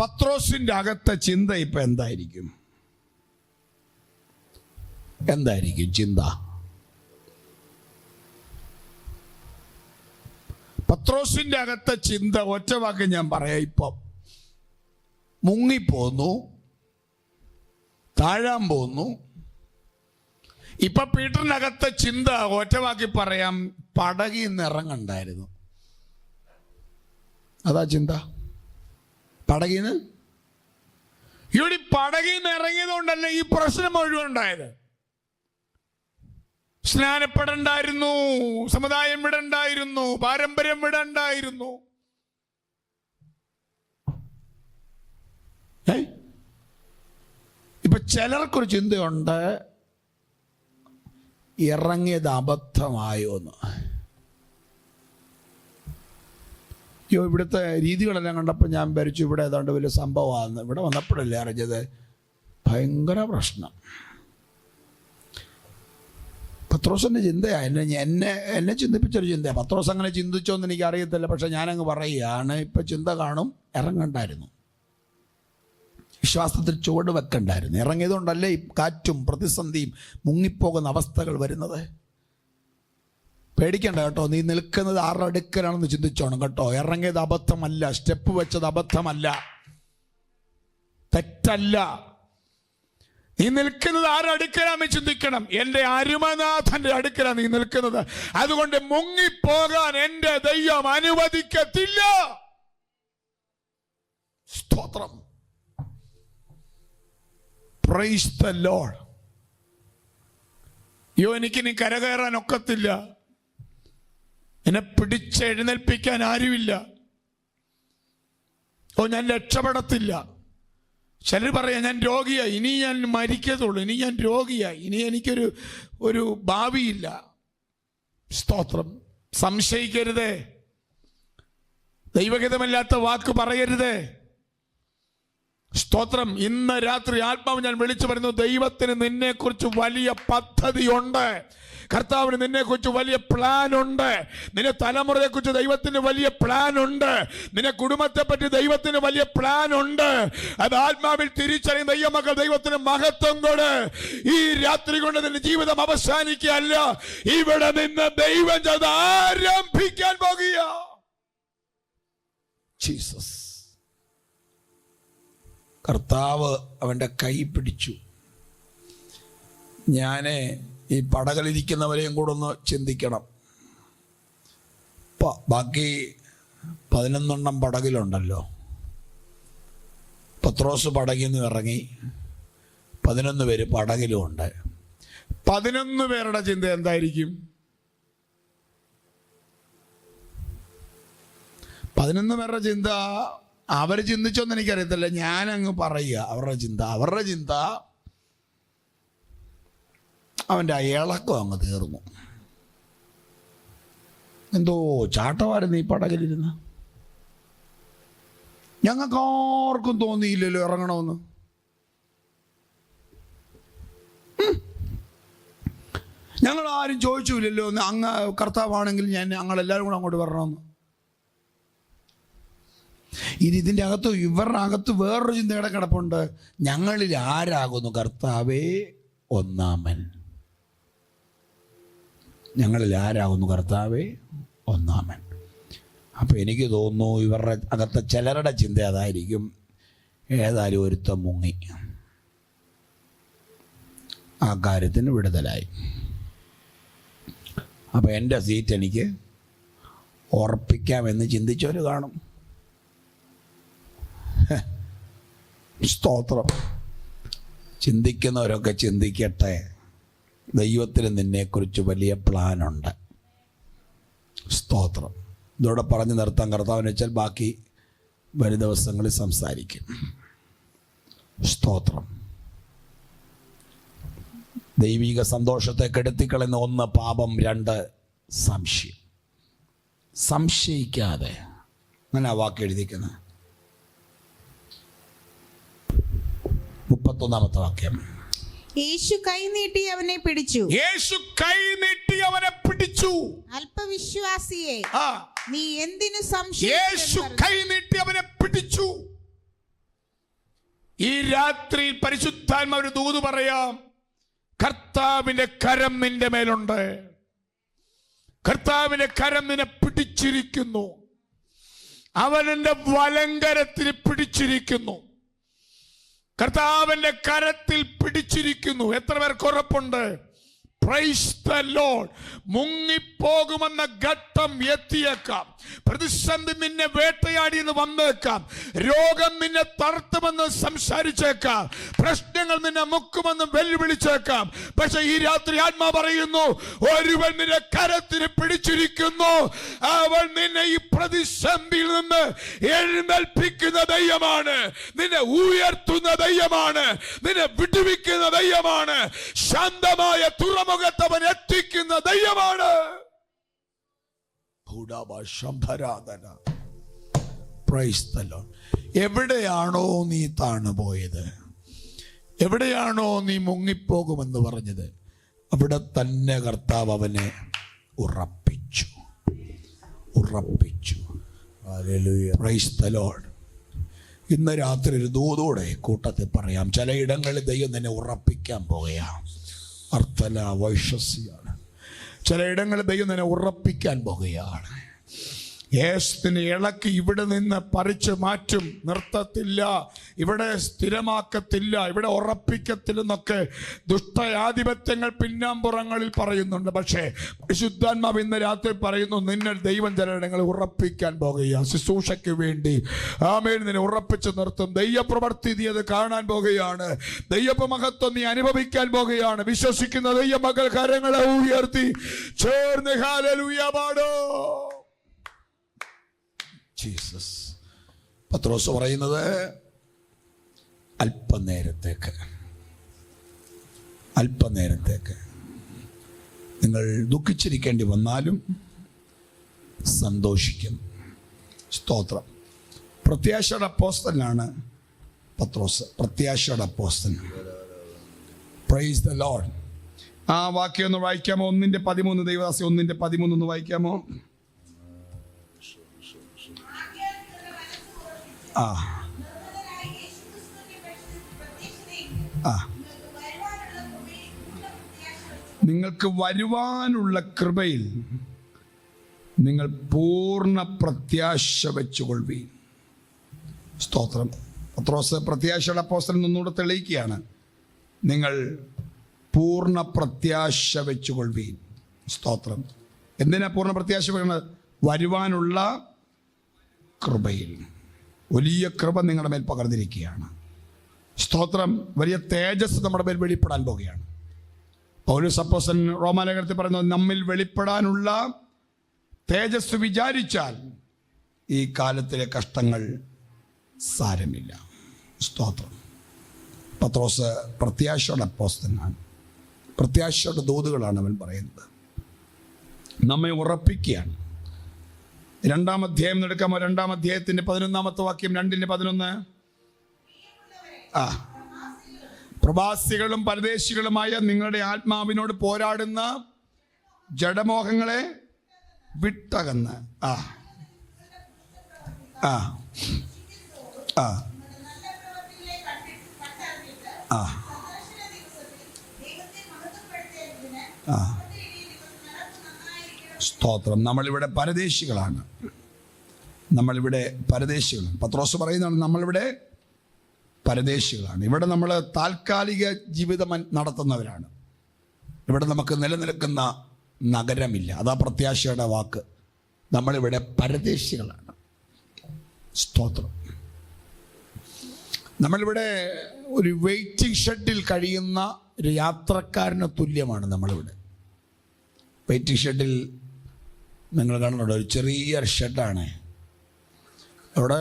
S1: പത്രോസിന്റെ അകത്തെ ചിന്ത ഇപ്പൊ എന്തായിരിക്കും? എന്തായിരിക്കും ചിന്ത? പത്രോസിന്റെ അകത്തെ ചിന്ത ഒറ്റ വാക്ക് ഞാൻ പറയാം. ഇപ്പം മുങ്ങിപ്പോന്നു, താഴാൻ പോന്നു. ഇപ്പൊ പീറ്ററിന്റെ അകത്തെ ചിന്ത ഒറ്റ വാക്കി പറയാം, പടകിൽ നിന്ന് ഇറങ്ങണ്ടായിരുന്നു. അതാ ചിന്ത. പടകിൽ നിന്ന് ഇറങ്ങിയതുകൊണ്ടല്ലേ ഈ പ്രശ്നം മുഴുവൻ ഉണ്ടായത്. സ്നാനപ്പെടണ്ടായിരുന്നു, സമുദായം വിടണ്ടായിരുന്നു, പാരമ്പര്യം വിടണ്ടായിരുന്നു. ഇപ്പൊ ചിലർക്കൊരു ചിന്തയുണ്ട്, ഇറങ്ങിയത് അബദ്ധമായോ എന്ന്. ഇവിടുത്തെ രീതികളെല്ലാം കണ്ടപ്പോൾ ഞാൻ ഭരിച്ചു ഇവിടെ ഏതാണ്ട് വലിയ സംഭവമാണെന്ന്. ഇവിടെ വന്നപ്പോഴല്ലേ അറിഞ്ഞത് ഭയങ്കര പ്രശ്നം. പത്രോസിൻ്റെ ചിന്തയാണ് എന്നെ ചിന്തിപ്പിച്ചൊരു ചിന്തയാണ്. പത്രോസ് അങ്ങനെ ചിന്തിച്ചോന്ന് എനിക്ക് അറിയത്തില്ല, പക്ഷെ ഞാനങ്ങ് പറയുകയാണ്, ഇപ്പം ചിന്ത കാണും, ഇറങ്ങണ്ടായിരുന്നു, വിശ്വാസത്തിൽ ചുവട് വെക്കണ്ടായിരുന്നു. ഇറങ്ങിയതുകൊണ്ടല്ലേ ഈ കാറ്റും പ്രതിസന്ധിയും മുങ്ങിപ്പോകുന്ന അവസ്ഥകൾ വരുന്നത്. പേടിക്കണ്ട കേട്ടോ, നീ നിൽക്കുന്നത് ആരുടെ അടുക്കലാണെന്ന് ചിന്തിച്ചോണം കേട്ടോ. ഇറങ്ങിയത് അബദ്ധമല്ല, സ്റ്റെപ്പ് വെച്ചത് അബദ്ധമല്ല, തെറ്റല്ല. നീ നിൽക്കുന്നത് ആരുടെ അടുക്കലാന്ന് ചിന്തിക്കണം. എൻ്റെ അരുമനാഥന്റെ അടുക്കലാണ് നീ നിൽക്കുന്നത്. അതുകൊണ്ട് മുങ്ങിപ്പോകാൻ എൻ്റെ ദൈവം അനുവദിക്കത്തില്ല. സ്തോത്രം. Praise the Lord. എനിക്കിനി കരകയറാൻ ഒക്കത്തില്ല, എന്നെ പിടിച്ചെഴുന്നേൽപ്പിക്കാൻ ആരുമില്ല, ഞാൻ രക്ഷപ്പെടത്തില്ല. ചിലർ പറയാം ഞാൻ രോഗിയായി, ഇനി ഞാൻ മരിക്കത്തുള്ളൂ, ഇനി ഞാൻ രോഗിയായി, ഇനി എനിക്കൊരു ഭാവിയില്ല. സ്തോത്രം. സംശയിക്കരുതേ, ദൈവഹിതമല്ലാത്ത വാക്ക് പറയരുതേ. സ്തോത്രം. ഇന്ന് രാത്രി ആത്മാവ് ഞാൻ വിളിച്ചു പറയുന്നു, ദൈവത്തിന് നിന്നെക്കുറിച്ച് വലിയ പദ്ധതിയുണ്ട്. കർത്താവിന് നിന്നെക്കുറിച്ച് വലിയ പ്ലാൻ ഉണ്ട്. നിന്റെ തലമുറയെക്കുറിച്ച് ദൈവത്തിന് വലിയ പ്ലാൻ ഉണ്ട്. നിന്റെ കുടുംബത്തെപ്പറ്റി ദൈവത്തിന് വലിയ പ്ലാൻ ഉണ്ട്. അത് ആത്മാവിൽ തിരിച്ചറിയുന്ന ദൈവമക്കൾ ദൈവത്തിന് മഹത്വം കൊട്. ഈ രാത്രി കൊണ്ട് നിന്റെ ജീവിതം അവസാനിക്കുകയല്ല, ഇവിടെ നിന്ന് ദൈവം അത് ആരംഭിക്കാൻ പോകുക. ജീസസ്. കർത്താവ് അവൻ്റെ കൈ പിടിച്ചു. ഞാൻ ഈ പടകലിരിക്കുന്നവരെയും കൂടെ ഒന്ന് ചിന്തിക്കണം. ബാക്കി 11 പടകിലുണ്ടല്ലോ. പത്രോസ് പടകിൽ നിന്ന് ഇറങ്ങി, 11 പേര് പടകിലുമുണ്ട്. 11 പേരുടെ ചിന്ത എന്തായിരിക്കും? 11 പേരുടെ ചിന്ത അവർ ചിന്തിച്ചോന്ന് എനിക്കറിയത്തില്ല, ഞാനങ്ങ് പറയുക. അവരുടെ ചിന്ത അവൻ്റെ ആ ഇളക്കം അങ്ങ് തീർന്നു. എന്തോ ചാട്ടമായിരുന്നു ഈ പടകിലിരുന്ന്. ഞങ്ങൾക്ക് ആർക്കും തോന്നിയില്ലല്ലോ ഇറങ്ങണമെന്ന്. ഞങ്ങൾ ആരും ചോദിച്ചില്ലല്ലോ അങ്ങ് കർത്താവാണെങ്കിൽ ഞങ്ങളെല്ലാവരും കൂടെ അങ്ങോട്ട് വരണമെന്ന്. ഇനി ഇതിൻ്റെ അകത്ത് ഇവരുടെ അകത്ത് വേറൊരു ചിന്തയുടെ കിടപ്പുണ്ട്. ഞങ്ങളിൽ ആരാകുന്നു കർത്താവേ ഒന്നാമൻ? ഞങ്ങളിൽ ആരാകുന്നു കർത്താവേ ഒന്നാമൻ? അപ്പോൾ എനിക്ക് തോന്നുന്നു ഇവരുടെ അകത്തെ ചിലരുടെ ചിന്ത അതായിരിക്കും, ഏതായാലും ഒരുത്തം മുങ്ങി, ആ കാര്യത്തിന് വിടുതലായി, അപ്പോൾ എൻ്റെ സീറ്റ് എനിക്ക് ഉറപ്പിക്കാമെന്ന് ചിന്തിച്ചവർ കാണും. സ്തോത്രം. ചിന്തിക്കുന്നവരൊക്കെ ചിന്തിക്കട്ടെ, ദൈവത്തിന് നിന്നെക്കുറിച്ച് വലിയ പ്ലാനുണ്ട്. സ്തോത്രം. ഇതോടെ പറഞ്ഞു നിർത്താൻ കർത്താവിന് വെച്ചാൽ ബാക്കി വരും ദിവസങ്ങളിൽ സംസാരിക്കും. സ്തോത്രം. ദൈവിക സന്തോഷത്തെ കെടുത്തിക്കളയുന്ന 1 പാപം, 2 സംശയം. സംശയിക്കാതെ, അങ്ങനെ ആ വാക്ക് എഴുതിക്കുന്നത്. 31-ാമത്തെ വാക്യം.
S3: യേശു കൈ നീട്ടി അവനെ പിടിച്ചു.
S1: യേശു കൈ നീട്ടി അവനെ പിടിച്ചു.
S3: അല്പവിശ്വാസിയെ,
S1: ആ,
S3: നീ എന്തിനു
S1: യേശു
S3: സംശയിച്ചു?
S1: കൈ നീട്ടി അവനെ പിടിച്ചു. ഈ രാത്രിയിൽ പരിശുദ്ധാത്മാവ് ഒരു ദൂത് പറയാം. കർത്താവിന്റെ കരം നിന്റെ മേലുണ്ട്. കർത്താവിന്റെ കരം നിന്നെ പിടിച്ചിരിക്കുന്നു. അവൻ എന്റെ വലങ്കരത്തിന് പിടിച്ചിരിക്കുന്നു. കർത്താവിന്റെ കരത്തിൽ പിടിച്ചിരിക്കുന്നു. എത്ര പേർക്ക് ഉറപ്പുണ്ട്? Praise the Lord. മുങ്ങിപ്പോകുമെന്ന ഘട്ടം എത്തിയേക്കാം. പ്രതിസന്ധി നിന്നെ വേട്ടയാടിയെന്ന് വന്നേക്കാം. രോഗം നിന്നെ തളർത്തുമെന്ന് സംസാരിച്ചേക്കാം. പ്രശ്നങ്ങൾ നിന്നെ മുക്കുമെന്ന് വെല്ലുവിളിച്ചേക്കാം. പക്ഷെ ഈ രാത്രി ആത്മാ പറയുന്നു, ഒരുവൻ നിന്നെ കരത്തിന് പിടിച്ചിരിക്കുന്നു. അവൻ നിന്നെ ഈ പ്രതിസന്ധിയിൽ നിന്ന് എഴുന്നേൽപ്പിക്കുന്ന ദൈവമാണ്. നിന്നെ ഉയർത്തുന്ന ദൈവമാണ്. നിന്നെ വിടുവിക്കുന്ന ദൈവമാണ്. ശാന്തമായ തുറമുഖത്തവൻ എത്തിക്കുന്ന ദൈവമാണ്. എവിടെയാണോ നീ താണുപോയത്, എവിടെയാണോ നീ മുങ്ങിപ്പോകുമെന്ന് പറഞ്ഞത്, അവിടെ തന്നെ കർത്താവ് അവനെ ഉറപ്പിച്ചു. Praise the Lord. ഇന്ന് രാത്രി ഒരു ദൂതോടെ കൂട്ടത്തിൽ പറയാം. ചിലയിടങ്ങളിൽ ദൈവം തന്നെ ഉറപ്പിക്കാൻ പോകുകയാണ്. അർത്ഥല വൈശ്വസിയാണ്. ചിലയിടങ്ങളിൽ ദൈവം തന്നെ ഉറപ്പിക്കാൻ പോകുകയാണ്. യേശുവിനെ ഇളക്കി ഇവിടെ നിന്ന് പറിച്ചു മാറ്റും. നിർത്തത്തില്ല, ഇവിടെ സ്ഥിരമാക്കത്തില്ല, ഇവിടെ ഉറപ്പിക്കത്തില്ലെന്നൊക്കെ ദുഷ്ടയാധിപത്യങ്ങൾ പിന്നാമ്പുറങ്ങളിൽ പറയുന്നുണ്ട്. പക്ഷേ വിശുദ്ധാത്മാവ് ഇന്ന് രാത്രി പറയുന്നു, നിന്നെ ദൈവം ചിലയിടങ്ങളിൽ ഉറപ്പിക്കാൻ പോകുകയാണ്. ശുശ്രൂഷയ്ക്ക് വേണ്ടി ആമേൻ നിന്നെ ഉറപ്പിച്ചു നിർത്തും. ദൈവപ്രവർത്തി നീ അത് കാണാൻ പോകുകയാണ്. ദൈവമഹത്വം നീ അനുഭവിക്കാൻ പോകുകയാണ്. വിശ്വസിക്കുന്ന ദൈവമക്കൾ കരങ്ങളെ ഉയർത്തി ചേർന്ന് ഹല്ലേലൂയ പാടോ. ജീസസ്. പത്രോസ് പറയുന്നത്, അല്പനേരത്തേക്ക് നിങ്ങൾ ദുഃഖിച്ചിരിക്കേണ്ടി വന്നാലും സന്തോഷിക്കും. സ്തോത്രം. പ്രത്യാശയുടെ അപ്പോസ്തലനാണ് പത്രോസ്. പ്രത്യാശയുടെ അപ്പോസ്തലൻ. Praise the Lord. ആ വാക്യം ഒന്ന് വായിക്കാമോ? 1:13. ദൈവദാസി 1:13 ഒന്ന് വായിക്കാമോ? ആ ആ നിങ്ങൾക്ക് വരുവാനുള്ള കൃപയിൽ നിങ്ങൾ പൂർണ്ണ പ്രത്യാശ വെച്ചുകൊള്ളുവീൻ. സ്തോത്രം. പത്രോസ് പ്രത്യാശയുടെ അപ്പോസ്തലൻ ഒന്നുകൂടെ തെളിയിക്കുകയാണ്. നിങ്ങൾ പൂർണ്ണ പ്രത്യാശ വെച്ചുകൊള്ളുവീൻ. സ്തോത്രം. എന്തിനാ പൂർണ്ണ പ്രത്യാശ വെക്കുന്നത്? വരുവാനുള്ള കൃപയിൽ. വലിയ കൃപ നിങ്ങളുടെ മേൽ പകർന്നിരിക്കുകയാണ്. സ്തോത്രം. വലിയ തേജസ് നമ്മുടെ മേൽ വെളിപ്പെടാൻ പോകുകയാണ്. പൗലോസ് അപ്പോസ്തലൻ റോമാലേഖനത്തിൽ പറയുന്നത്, നമ്മിൽ വെളിപ്പെടാനുള്ള തേജസ് വിചാരിച്ചാൽ ഈ കാലത്തിലെ കഷ്ടങ്ങൾ സാരമില്ല. സ്തോത്രം. പത്രോസ് പ്രത്യാശയുടെ അപ്പോസ്തലനാണ്. പ്രത്യാശയുടെ ദൂതുകളാണ് അവൻ പറയുന്നത്. നമ്മെ ഉറപ്പിക്കുകയാണ്. 2-ാം അധ്യായം എടുക്കാമോ? 2-ാം അധ്യായത്തിന്റെ 11-ാമത്തെ വാക്യം. 2:11. ആ പ്രവാസികളും പരദേശികളുമായ നിങ്ങളുടെ ആത്മാവിനോട് പോരാടുന്ന ജഡമോഹങ്ങളെ വിട്ടകന്ന് ആ ആ ആ ആ ആ സ്തോത്രം. നമ്മളിവിടെ പരദേശികളാണ്. പത്രോസ് പറയുന്നതാണ്, നമ്മളിവിടെ പരദേശികളാണ്. ഇവിടെ നമ്മൾ താൽക്കാലിക ജീവിതം നടത്തുന്നവരാണ്. ഇവിടെ നമുക്ക് നിലനിൽക്കുന്ന നഗരമില്ല. അതാ പ്രത്യാശയുടെ വാക്ക്. നമ്മളിവിടെ പരദേശികളാണ്. സ്തോത്രം. നമ്മളിവിടെ ഒരു വെയിറ്റിംഗ് ഷെഡിൽ കഴിയുന്ന ഒരു യാത്രക്കാരന് തുല്യമാണ് നമ്മളിവിടെ. വെയിറ്റിംഗ് ഷെഡിൽ നിങ്ങൾ കാണുന്നുണ്ടോ? ഒരു ചെറിയ ഷെഡാണ്. അവിടെ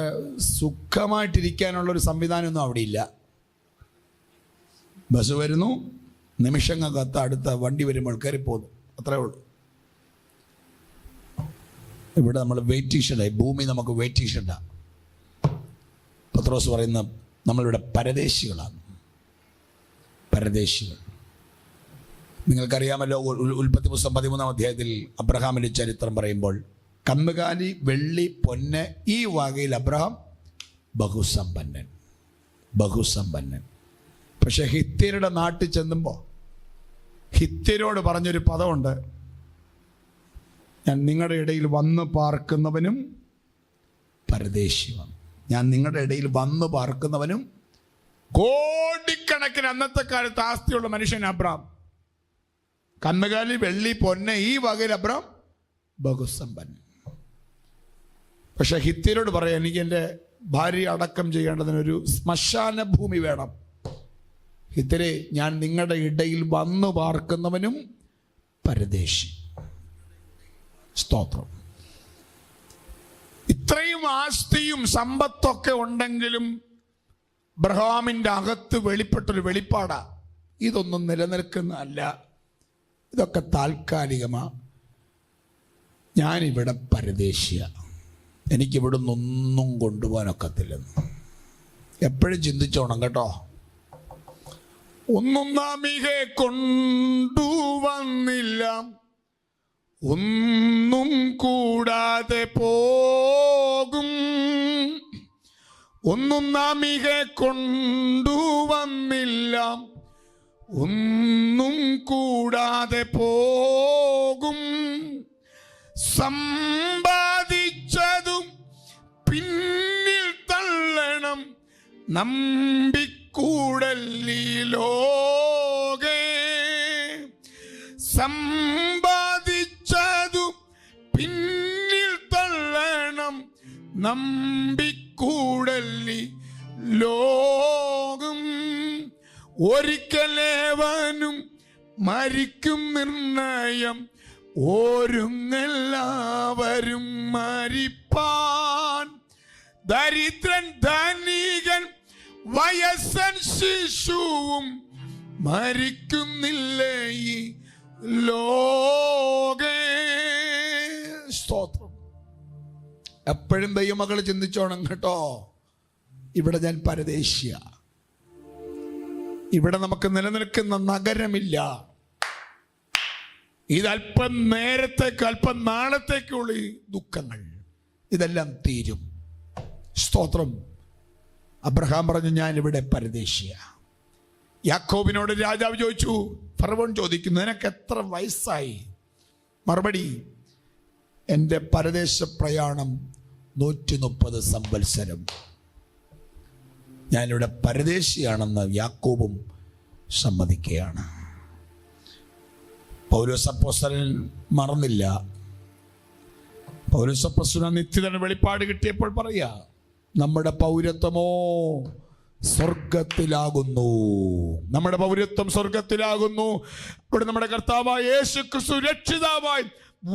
S1: സുഖമായിട്ടിരിക്കാനുള്ളൊരു സംവിധാനമൊന്നും അവിടെ ഇല്ല. ബസ് വരുന്നു, നിമിഷങ്ങൾക്കകത്ത് അടുത്ത വണ്ടി വരുമ്പോൾ കയറിപ്പോകുന്നു, അത്രേ ഉള്ളൂ. ഇവിടെ നമ്മൾ വെയിറ്റിംഗ് ഷെഡായി. ഭൂമി നമുക്ക് വെയിറ്റിംഗ് ഷെഡാണ്. പത്രോസ് പറയുന്ന നമ്മളിവിടെ പരദേശികളാണ്. പരദേശികൾ. നിങ്ങൾക്കറിയാമല്ലോ, ഉൽപ്പത്തി പുസ്തകം 13-ാം അധ്യായത്തിൽ അബ്രഹാമിൻ്റെ ചരിത്രം പറയുമ്പോൾ കന്നുകാലി, വെള്ളി, പൊന്ന് ഈ വകയിൽ അബ്രഹാം ബഹുസമ്പന്നൻ. പക്ഷെ ഹിത്യരുടെ നാട്ടിൽ ചെന്നുമ്പോൾ ഹിത്യരോട് പറഞ്ഞൊരു പദമുണ്ട്, ഞാൻ നിങ്ങളുടെ ഇടയിൽ വന്ന് പാർക്കുന്നവനും പരദേശിയാണ്. ഞാൻ നിങ്ങളുടെ ഇടയിൽ വന്ന് പാർക്കുന്നവനും. കോടിക്കണക്കിന് അന്നത്തെ കാലത്ത് ആസ്തിയുള്ള മനുഷ്യൻ അബ്രാം. കന്നുകാലി, വെള്ളി, പൊന്ന് ഈ വകയിൽ അബ്രാം ബഹുസമ്പന്നൻ. പക്ഷെ ഹിത്യരോട് പറയാം, എനിക്ക് എൻ്റെ ഭാര്യ അടക്കം ചെയ്യേണ്ടതിനൊരു ശ്മശാന ഭൂമി വേണം. ഹിത്യരെ, ഞാൻ നിങ്ങളുടെ ഇടയിൽ വന്നു പാർക്കുന്നവനും പരദേശി. സ്തോത്രം. ഇത്രയും ആസ്തിയും സമ്പത്തൊക്കെ ഉണ്ടെങ്കിലും അബ്രഹാമിൻ്റെ അകത്ത് വെളിപ്പെട്ടൊരു വെളിപ്പാടാ, ഇതൊന്നും നിലനിൽക്കുന്നതല്ല, ഇതൊക്കെ താൽക്കാലികമാ. ഞാനിവിടെ പരദേശിയ, എനിക്കിവിടുന്ന് ഒന്നും കൊണ്ടുപോകാനൊക്കത്തില്ലെന്ന് എപ്പോഴും ചിന്തിച്ചോണം കേട്ടോ. ഒന്നും നാമികെ കൊണ്ടുവന്നില്ല, ഒന്നും കൂടാതെ പോകും. ഒന്നും നാമികെ കൊണ്ടുവന്നില്ല, ഒന്നും കൂടാതെ പോകും. സമ്പാദിച്ചതും പിന്നിൽ തള്ളണം, നമ്പിക്കൂടല്ലീ ലോകേ. സമ്പാദിച്ചതും പിന്നിൽ തള്ളണം, നമ്പിക്കൂടല്ലീ ലോകം. ഒരിക്കലേവനും മരിക്കും നിർണയം, ഒരുങ്ങെല്ലാവരും മരിപ്പാൻ. ദരിദ്രൻ ധനികൻ വയസ്സൻ ശിശുവും മരിക്കുന്നില്ലേ ഈ ലോകേ. സ്തോത്രം. എപ്പോഴും ദൈവമക്കൾ ചിന്തിച്ചോണം കേട്ടോ, ഇവിടെ ഞാൻ പരദേശിയ, ഇവിടെ നമുക്ക് നിലനിൽക്കുന്ന നഗരമില്ല. ഇതല്പം നേരത്തേക്ക് അല്പം നാളത്തേക്കുള്ള ദുഃഖങ്ങൾ, ഇതെല്ലാം തീരും. സ്തോത്രം. അബ്രഹാം പറഞ്ഞു, ഞാനിവിടെ പരദേശിയ. യാക്കോബിനോട് രാജാവ് ചോദിച്ചു, ഫറവോൻ ചോദിക്കുന്നു, നിനക്ക് എത്ര വയസ്സായി? മറുപടി, എൻ്റെ പരദേശ പ്രയാണം 130 സംവത്സരം. ഞാനിവിടെ പരദേശിയാണെന്ന് യാക്കോബും സമ്മതിക്കുകയാണ്. പൗലോസ് അപ്പോസ്തലൻ മറന്നില്ല. പൗലോസ് അപ്പോസ്തലൻ നിത്യതയുടെ വെളിപ്പാട് കിട്ടിയപ്പോൾ പറയാ, നമ്മുടെ പൗരത്വമോ സ്വർഗത്തിലാകുന്നു. നമ്മുടെ പൗരത്വം സ്വർഗത്തിലാകുന്നു. ഇവിടെ നമ്മുടെ കർത്താവായ യേശു ക്രിസ്തു രക്ഷിതാവായി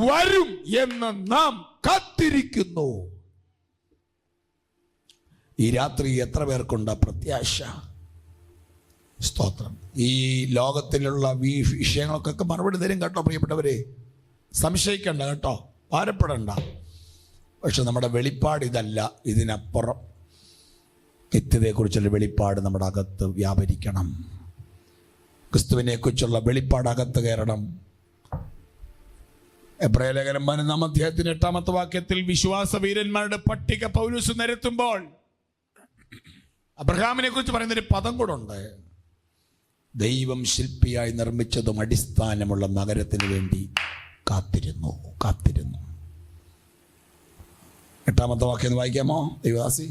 S1: വരും എന്ന് നാം കാത്തിരിക്കുന്നു. ഈ രാത്രി എത്ര പേർക്കുണ്ട് പ്രത്യാശ? സ്തോത്രം. ഈ ലോകത്തിലുള്ള ഈ വിഷയങ്ങൾക്കൊക്കെ മറുപടി തരും കേട്ടോ പ്രിയപ്പെട്ടവരെ, സംശയിക്കണ്ട കേട്ടോ, ഭാരപ്പെടണ്ട. പക്ഷെ നമ്മുടെ വെളിപ്പാട് ഇതല്ല, ഇതിനപ്പുറം നിത്യതയെക്കുറിച്ചുള്ള വെളിപ്പാട് നമ്മുടെ അകത്ത് വ്യാപരിക്കണം. ക്രിസ്തുവിനെ കുറിച്ചുള്ള വെളിപ്പാട് അകത്ത് കയറണം. എബ്രായ ലേഖനം 11-ാം അധ്യായത്തിന് 8-ാമത്തെ വാക്യത്തിൽ വിശ്വാസ വീരന്മാരുടെ പട്ടിക പൗലോസ് നിരത്തുമ്പോൾ അബ്രഹാമിനെ കുറിച്ച് പറയുന്നൊരു പദം കൂടെ ഉണ്ട്. ദൈവം ശില്പിയായി നിർമ്മിച്ചതും അടിസ്ഥാനമുള്ള നഗരത്തിന് വേണ്ടി കാത്തിരുന്നു. 8-ാമത്തെ വാക്യം വായിക്കാമോ ദൈവദാസി?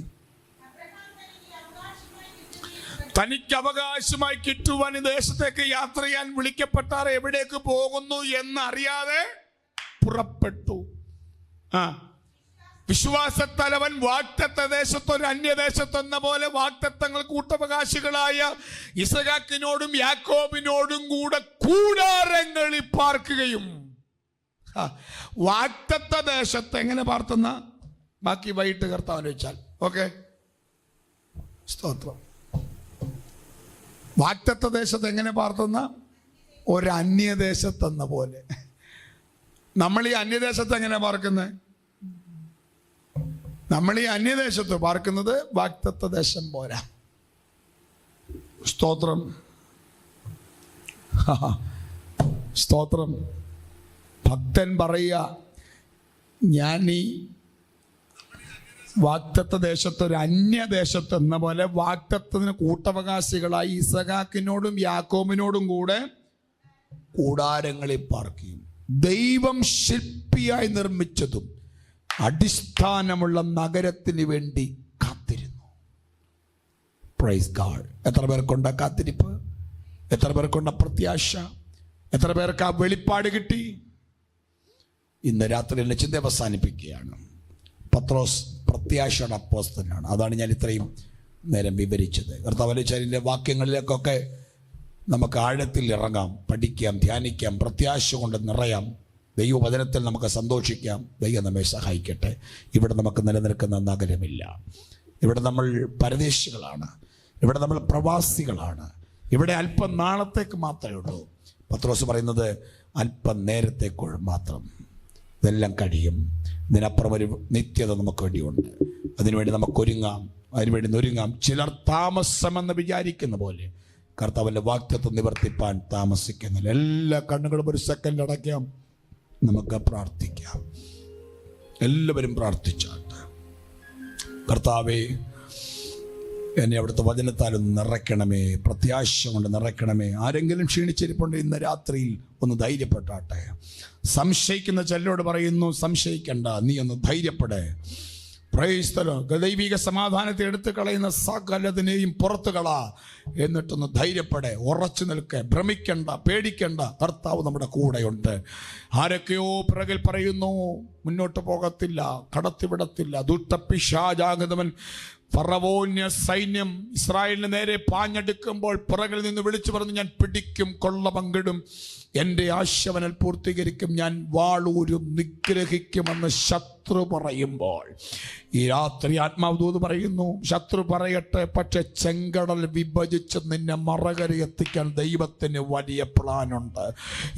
S1: തനിക്ക് അവകാശമായി കിട്ടുവാൻ ഈ ദേശത്തേക്ക് യാത്ര ചെയ്യാൻ വിളിക്കപ്പെട്ടാർ എവിടേക്ക് പോകുന്നു എന്നറിയാതെ പുറപ്പെട്ടു. വിശ്വാസത്തലവൻ വാഗ്ദത്ത ദേശത്തൊരു അന്യദേശത്തെന്ന പോലെ വാഗ്ദത്തങ്ങൾ കൂട്ടവകാശികളായ ഇസഹാക്കിനോടും യാക്കോബിനോടും കൂടെ കൂടാരങ്ങളിൽ പാർക്കുകയും. വാഗ്ദത്ത ദേശത്ത് എങ്ങനെ പാർത്തുന്ന ബാക്കി വൈകിട്ട് കർത്താവിനെ വെച്ചാൽ ഓക്കെ. സ്തോത്രം. വാഗ്ദത്ത ദേശത്ത് എങ്ങനെ പാർത്തുന്ന ഒരു അന്യദേശത്തെന്ന പോലെ. നമ്മൾ ഈ അന്യദേശത്ത് എങ്ങനെ പാർക്കുന്നത്? നമ്മൾ ഈ അന്യദേശത്ത് പാർക്കുന്നത് വാഗ്ദത്ത ദേശം പോരാ. സ്തോത്രം. സ്തോത്രം. ഭക്തൻ പറയുക, ഞാൻ ഈ വാഗ്ദത്ത ദേശത്ത് ഒരു അന്യദേശത്ത് എന്ന പോലെ വാഗ്ദത്തത്തിന് കൂട്ടവകാശികളായി ഇസഹാക്കിനോടും യാക്കോബിനോടും കൂടെ കൂടാരങ്ങളിൽ പാർക്കുകയും ദൈവം ശില്പിയായി നിർമ്മിച്ചതും അടിസ്ഥാനമുള്ള നഗരത്തിന് വേണ്ടി കാത്തിരുന്നു. Praise God. എത്ര പേർക്കുണ്ട കാത്തിരിപ്പ്? എത്ര പേർക്കുണ്ട പ്രത്യാശ? എത്ര പേർക്ക് ആ വെളിപ്പാട് കിട്ടി? ഇന്ന് രാത്രി എന്നെ ചിന്ത അവസാനിപ്പിക്കുകയാണ്. പത്രോസ് പ്രത്യാശയുടെ അപ്പോസ്തലനാണ്. അതാണ് ഞാൻ ഇത്രയും നേരം വിവരിച്ചത്. കർത്താവിന്റെ വാക്യങ്ങളിലേക്കൊക്കെ നമുക്ക് ആഴത്തിൽ ഇറങ്ങാം, പഠിക്കാം, ധ്യാനിക്കാം, പ്രത്യാശ കൊണ്ട് നിറയാം, ദൈവവചനത്തിൽ നമുക്ക് സന്തോഷിക്കാം. ദൈവം നമ്മെ സഹായിക്കട്ടെ. ഇവിടെ നമുക്ക് നിലനിൽക്കുന്ന നഗരമില്ല. ഇവിടെ നമ്മൾ പരദേശികളാണ്. ഇവിടെ നമ്മൾ പ്രവാസികളാണ്. ഇവിടെ അല്പം നാളത്തേക്ക് മാത്രമേ ഉള്ളൂ. പത്രോസ് പറയുന്നത് അല്പം നേരത്തേക്കുള്ള മാത്രം. ഇതെല്ലാം കഴിയും. ഇതിനപ്പുറം ഒരു നിത്യത നമുക്ക് വേണ്ടിയുണ്ട്. അതിനുവേണ്ടി നമുക്കൊരുങ്ങാം, അതിനുവേണ്ടി ഒരുങ്ങാം. ചിലർ താമസമെന്ന് വിചാരിക്കുന്ന പോലെ കർത്താവിൻ്റെ വാഗ്ദത്തം നിവർത്തിപ്പാൻ താമസിക്കുന്നില്ല. എല്ലാ കണ്ണുകളും ഒരു സെക്കൻഡ് അടയ്ക്കാം. നമുക്ക് പ്രാർത്ഥിക്കാം. എല്ലാവരും പ്രാർത്ഥിച്ചാട്ട്. കർത്താവേ, എന്നെ അവിടുത്തെ വചനത്താലൊന്ന് നിറയ്ക്കണമേ, പ്രത്യാശ കൊണ്ട് നിറയ്ക്കണമേ. ആരെങ്കിലും ക്ഷീണിച്ചിരിപ്പുണ്ട്, ഇന്ന് രാത്രിയിൽ ഒന്ന് ധൈര്യപ്പെട്ടാട്ടെ. സംശയിക്കുന്ന ചിലരോട് പറയുന്നു, സംശയിക്കണ്ട, നീ ഒന്ന് ധൈര്യപ്പെടേ. പ്രൈസ്തലോ. ദൈവിക സമാധാനത്തെ എടുത്തു കളയുന്ന സകലതിനെയും പുറത്തു കള. എന്നിട്ടൊന്ന് ധൈര്യപ്പെടേ, ഉറച്ചു നിൽക്കെ, ഭ്രമിക്കണ്ട, പേടിക്കണ്ട. കർത്താവ് നമ്മുടെ കൂടെയുണ്ട്. ആരൊക്കെയോ പിറകിൽ പറയുന്നു, മുന്നോട്ട് പോകത്തില്ല, കടത്തിവിടത്തില്ല, ദുഷ്ടപിശാചാകുന്നവൻ ഫറവോന്യ സൈന്യം ഇസ്രായേലിന് നേരെ പാഞ്ഞെടുക്കുമ്പോൾ പിറകിൽ നിന്ന് വിളിച്ചു പറഞ്ഞു, ഞാൻ പിടിക്കും, കൊള്ള പങ്കിടും, എൻ്റെ ആശവനൽ പൂർത്തീകരിക്കും, ഞാൻ വാളൂരും നിഗ്രഹിക്കുമെന്ന് ശത്രു പറയുമ്പോൾ ഈ രാത്രി ആത്മാവദൂത് പറയുന്നു, ശത്രു പറയട്ടെ, പക്ഷെ ചെങ്കടൽ വിഭജിച്ച് നിന്നെ മറകര എത്തിക്കാൻ ദൈവത്തിന് വലിയ പ്ലാനുണ്ട്.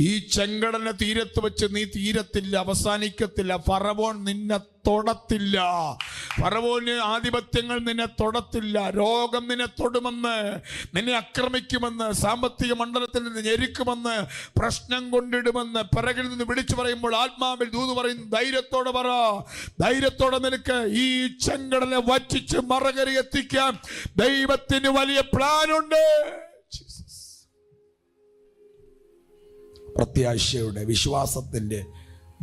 S1: ഈ ചെങ്കടലിനെ തീരത്ത് വെച്ച് നീ തീരത്തില്ല, അവസാനിക്കത്തില്ല. ഫറവോൻ നിന്നെ തൊടത്തില്ല. ഫറവോന് ആധിപത്യങ്ങൾ നിന്നെ തൊടത്തില്ല. രോഗം നിന്നെ തൊടുമെന്ന്, നിന്നെ ആക്രമിക്കുമെന്ന്, സാമ്പത്തിക മണ്ഡലത്തിൽ നിന്ന് ഞെരുക്കുമെന്ന്, പ്രശ്നം കൊണ്ടിടുമെന്ന് പിറകിൽ നിന്ന് വിളിച്ചു പറയുമ്പോൾ ആത്മാവിൽ ദൂത് പറയുന്നു, ധൈര്യത്തോടെ പറ, ധൈര്യത്തോടെ നിൽക്ക്. ഈ ചെങ്കടലെ വറ്റിച്ച് മറകര എത്തിക്കാൻ ദൈവത്തിന് വലിയ പ്ലാനുണ്ട്. പ്രത്യാശയുടെ, വിശ്വാസത്തിന്റെ,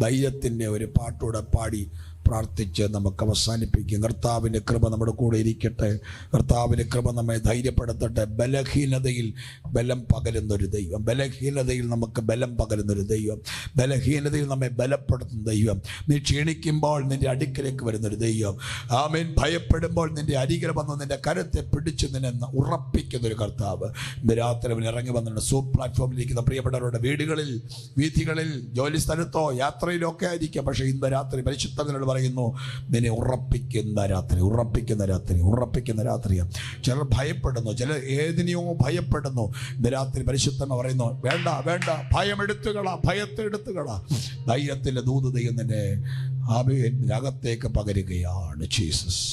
S1: ധൈര്യത്തിന്റെ ഒരു പാട്ടൂടെ പാടി പ്രാർത്ഥിച്ച് നമുക്ക് അവസാനിപ്പിക്കും. കർത്താവിൻ്റെ കൃപ നമ്മുടെ കൂടെ ഇരിക്കട്ടെ. കർത്താവിൻ്റെ കൃപ നമ്മെ ധൈര്യപ്പെടുത്തട്ടെ. ബലഹീനതയിൽ ബലം പകരുന്നൊരു ദൈവം, ബലഹീനതയിൽ നമുക്ക് ബലം പകരുന്നൊരു ദൈവം, ബലഹീനതയിൽ നമ്മെ ബലപ്പെടുത്തുന്ന ദൈവം. നീ ക്ഷീണിക്കുമ്പോൾ നിന്റെ അടുക്കലേക്ക് വരുന്നൊരു ദൈവം. ആമേൻ. ഭയപ്പെടുമ്പോൾ നിന്റെ അരികിൽ വന്ന് നിന്റെ കരുത്തെ പിടിച്ച് നിന്നെ ഉറപ്പിക്കുന്നൊരു കർത്താവ്. ഇന്ന് രാത്രി അവൻ ഇറങ്ങി വന്നിട്ടുണ്ട്. സൂപ്പ് പ്ലാറ്റ്ഫോമിലിരിക്കുന്ന പ്രിയപ്പെട്ടവരുടെ വീടുകളിൽ, വീഥികളിൽ, ജോലി സ്ഥലത്തോ യാത്രയിലോ ഒക്കെ ആയിരിക്കാം. പക്ഷേ ഇന്ന് രാത്രി പരിശുദ്ധനോട് പറയുന്നു, നിന്നെ ഉറപ്പിക്കുന്ന രാത്രി, ഉറപ്പിക്കുന്ന രാത്രി, ഉറപ്പിക്കുന്ന രാത്രിയാണ്. ചിലർ ഭയപ്പെടുന്നു, ചിലർ ഏതിനെയോ ഭയപ്പെടുന്നു. ഇന്ന് രാത്രി പരിശുദ്ധൻ പറയുന്നു, വേണ്ട വേണ്ട, ഭയം എടുത്തുകള, ഭയത്തെ എടുത്തുകള. ധൈര്യത്തിൻ്റെ ദൂത് ദൈവം നിന്നെ അകത്തേക്ക് പകരുകയാണ്. ജീസസ്.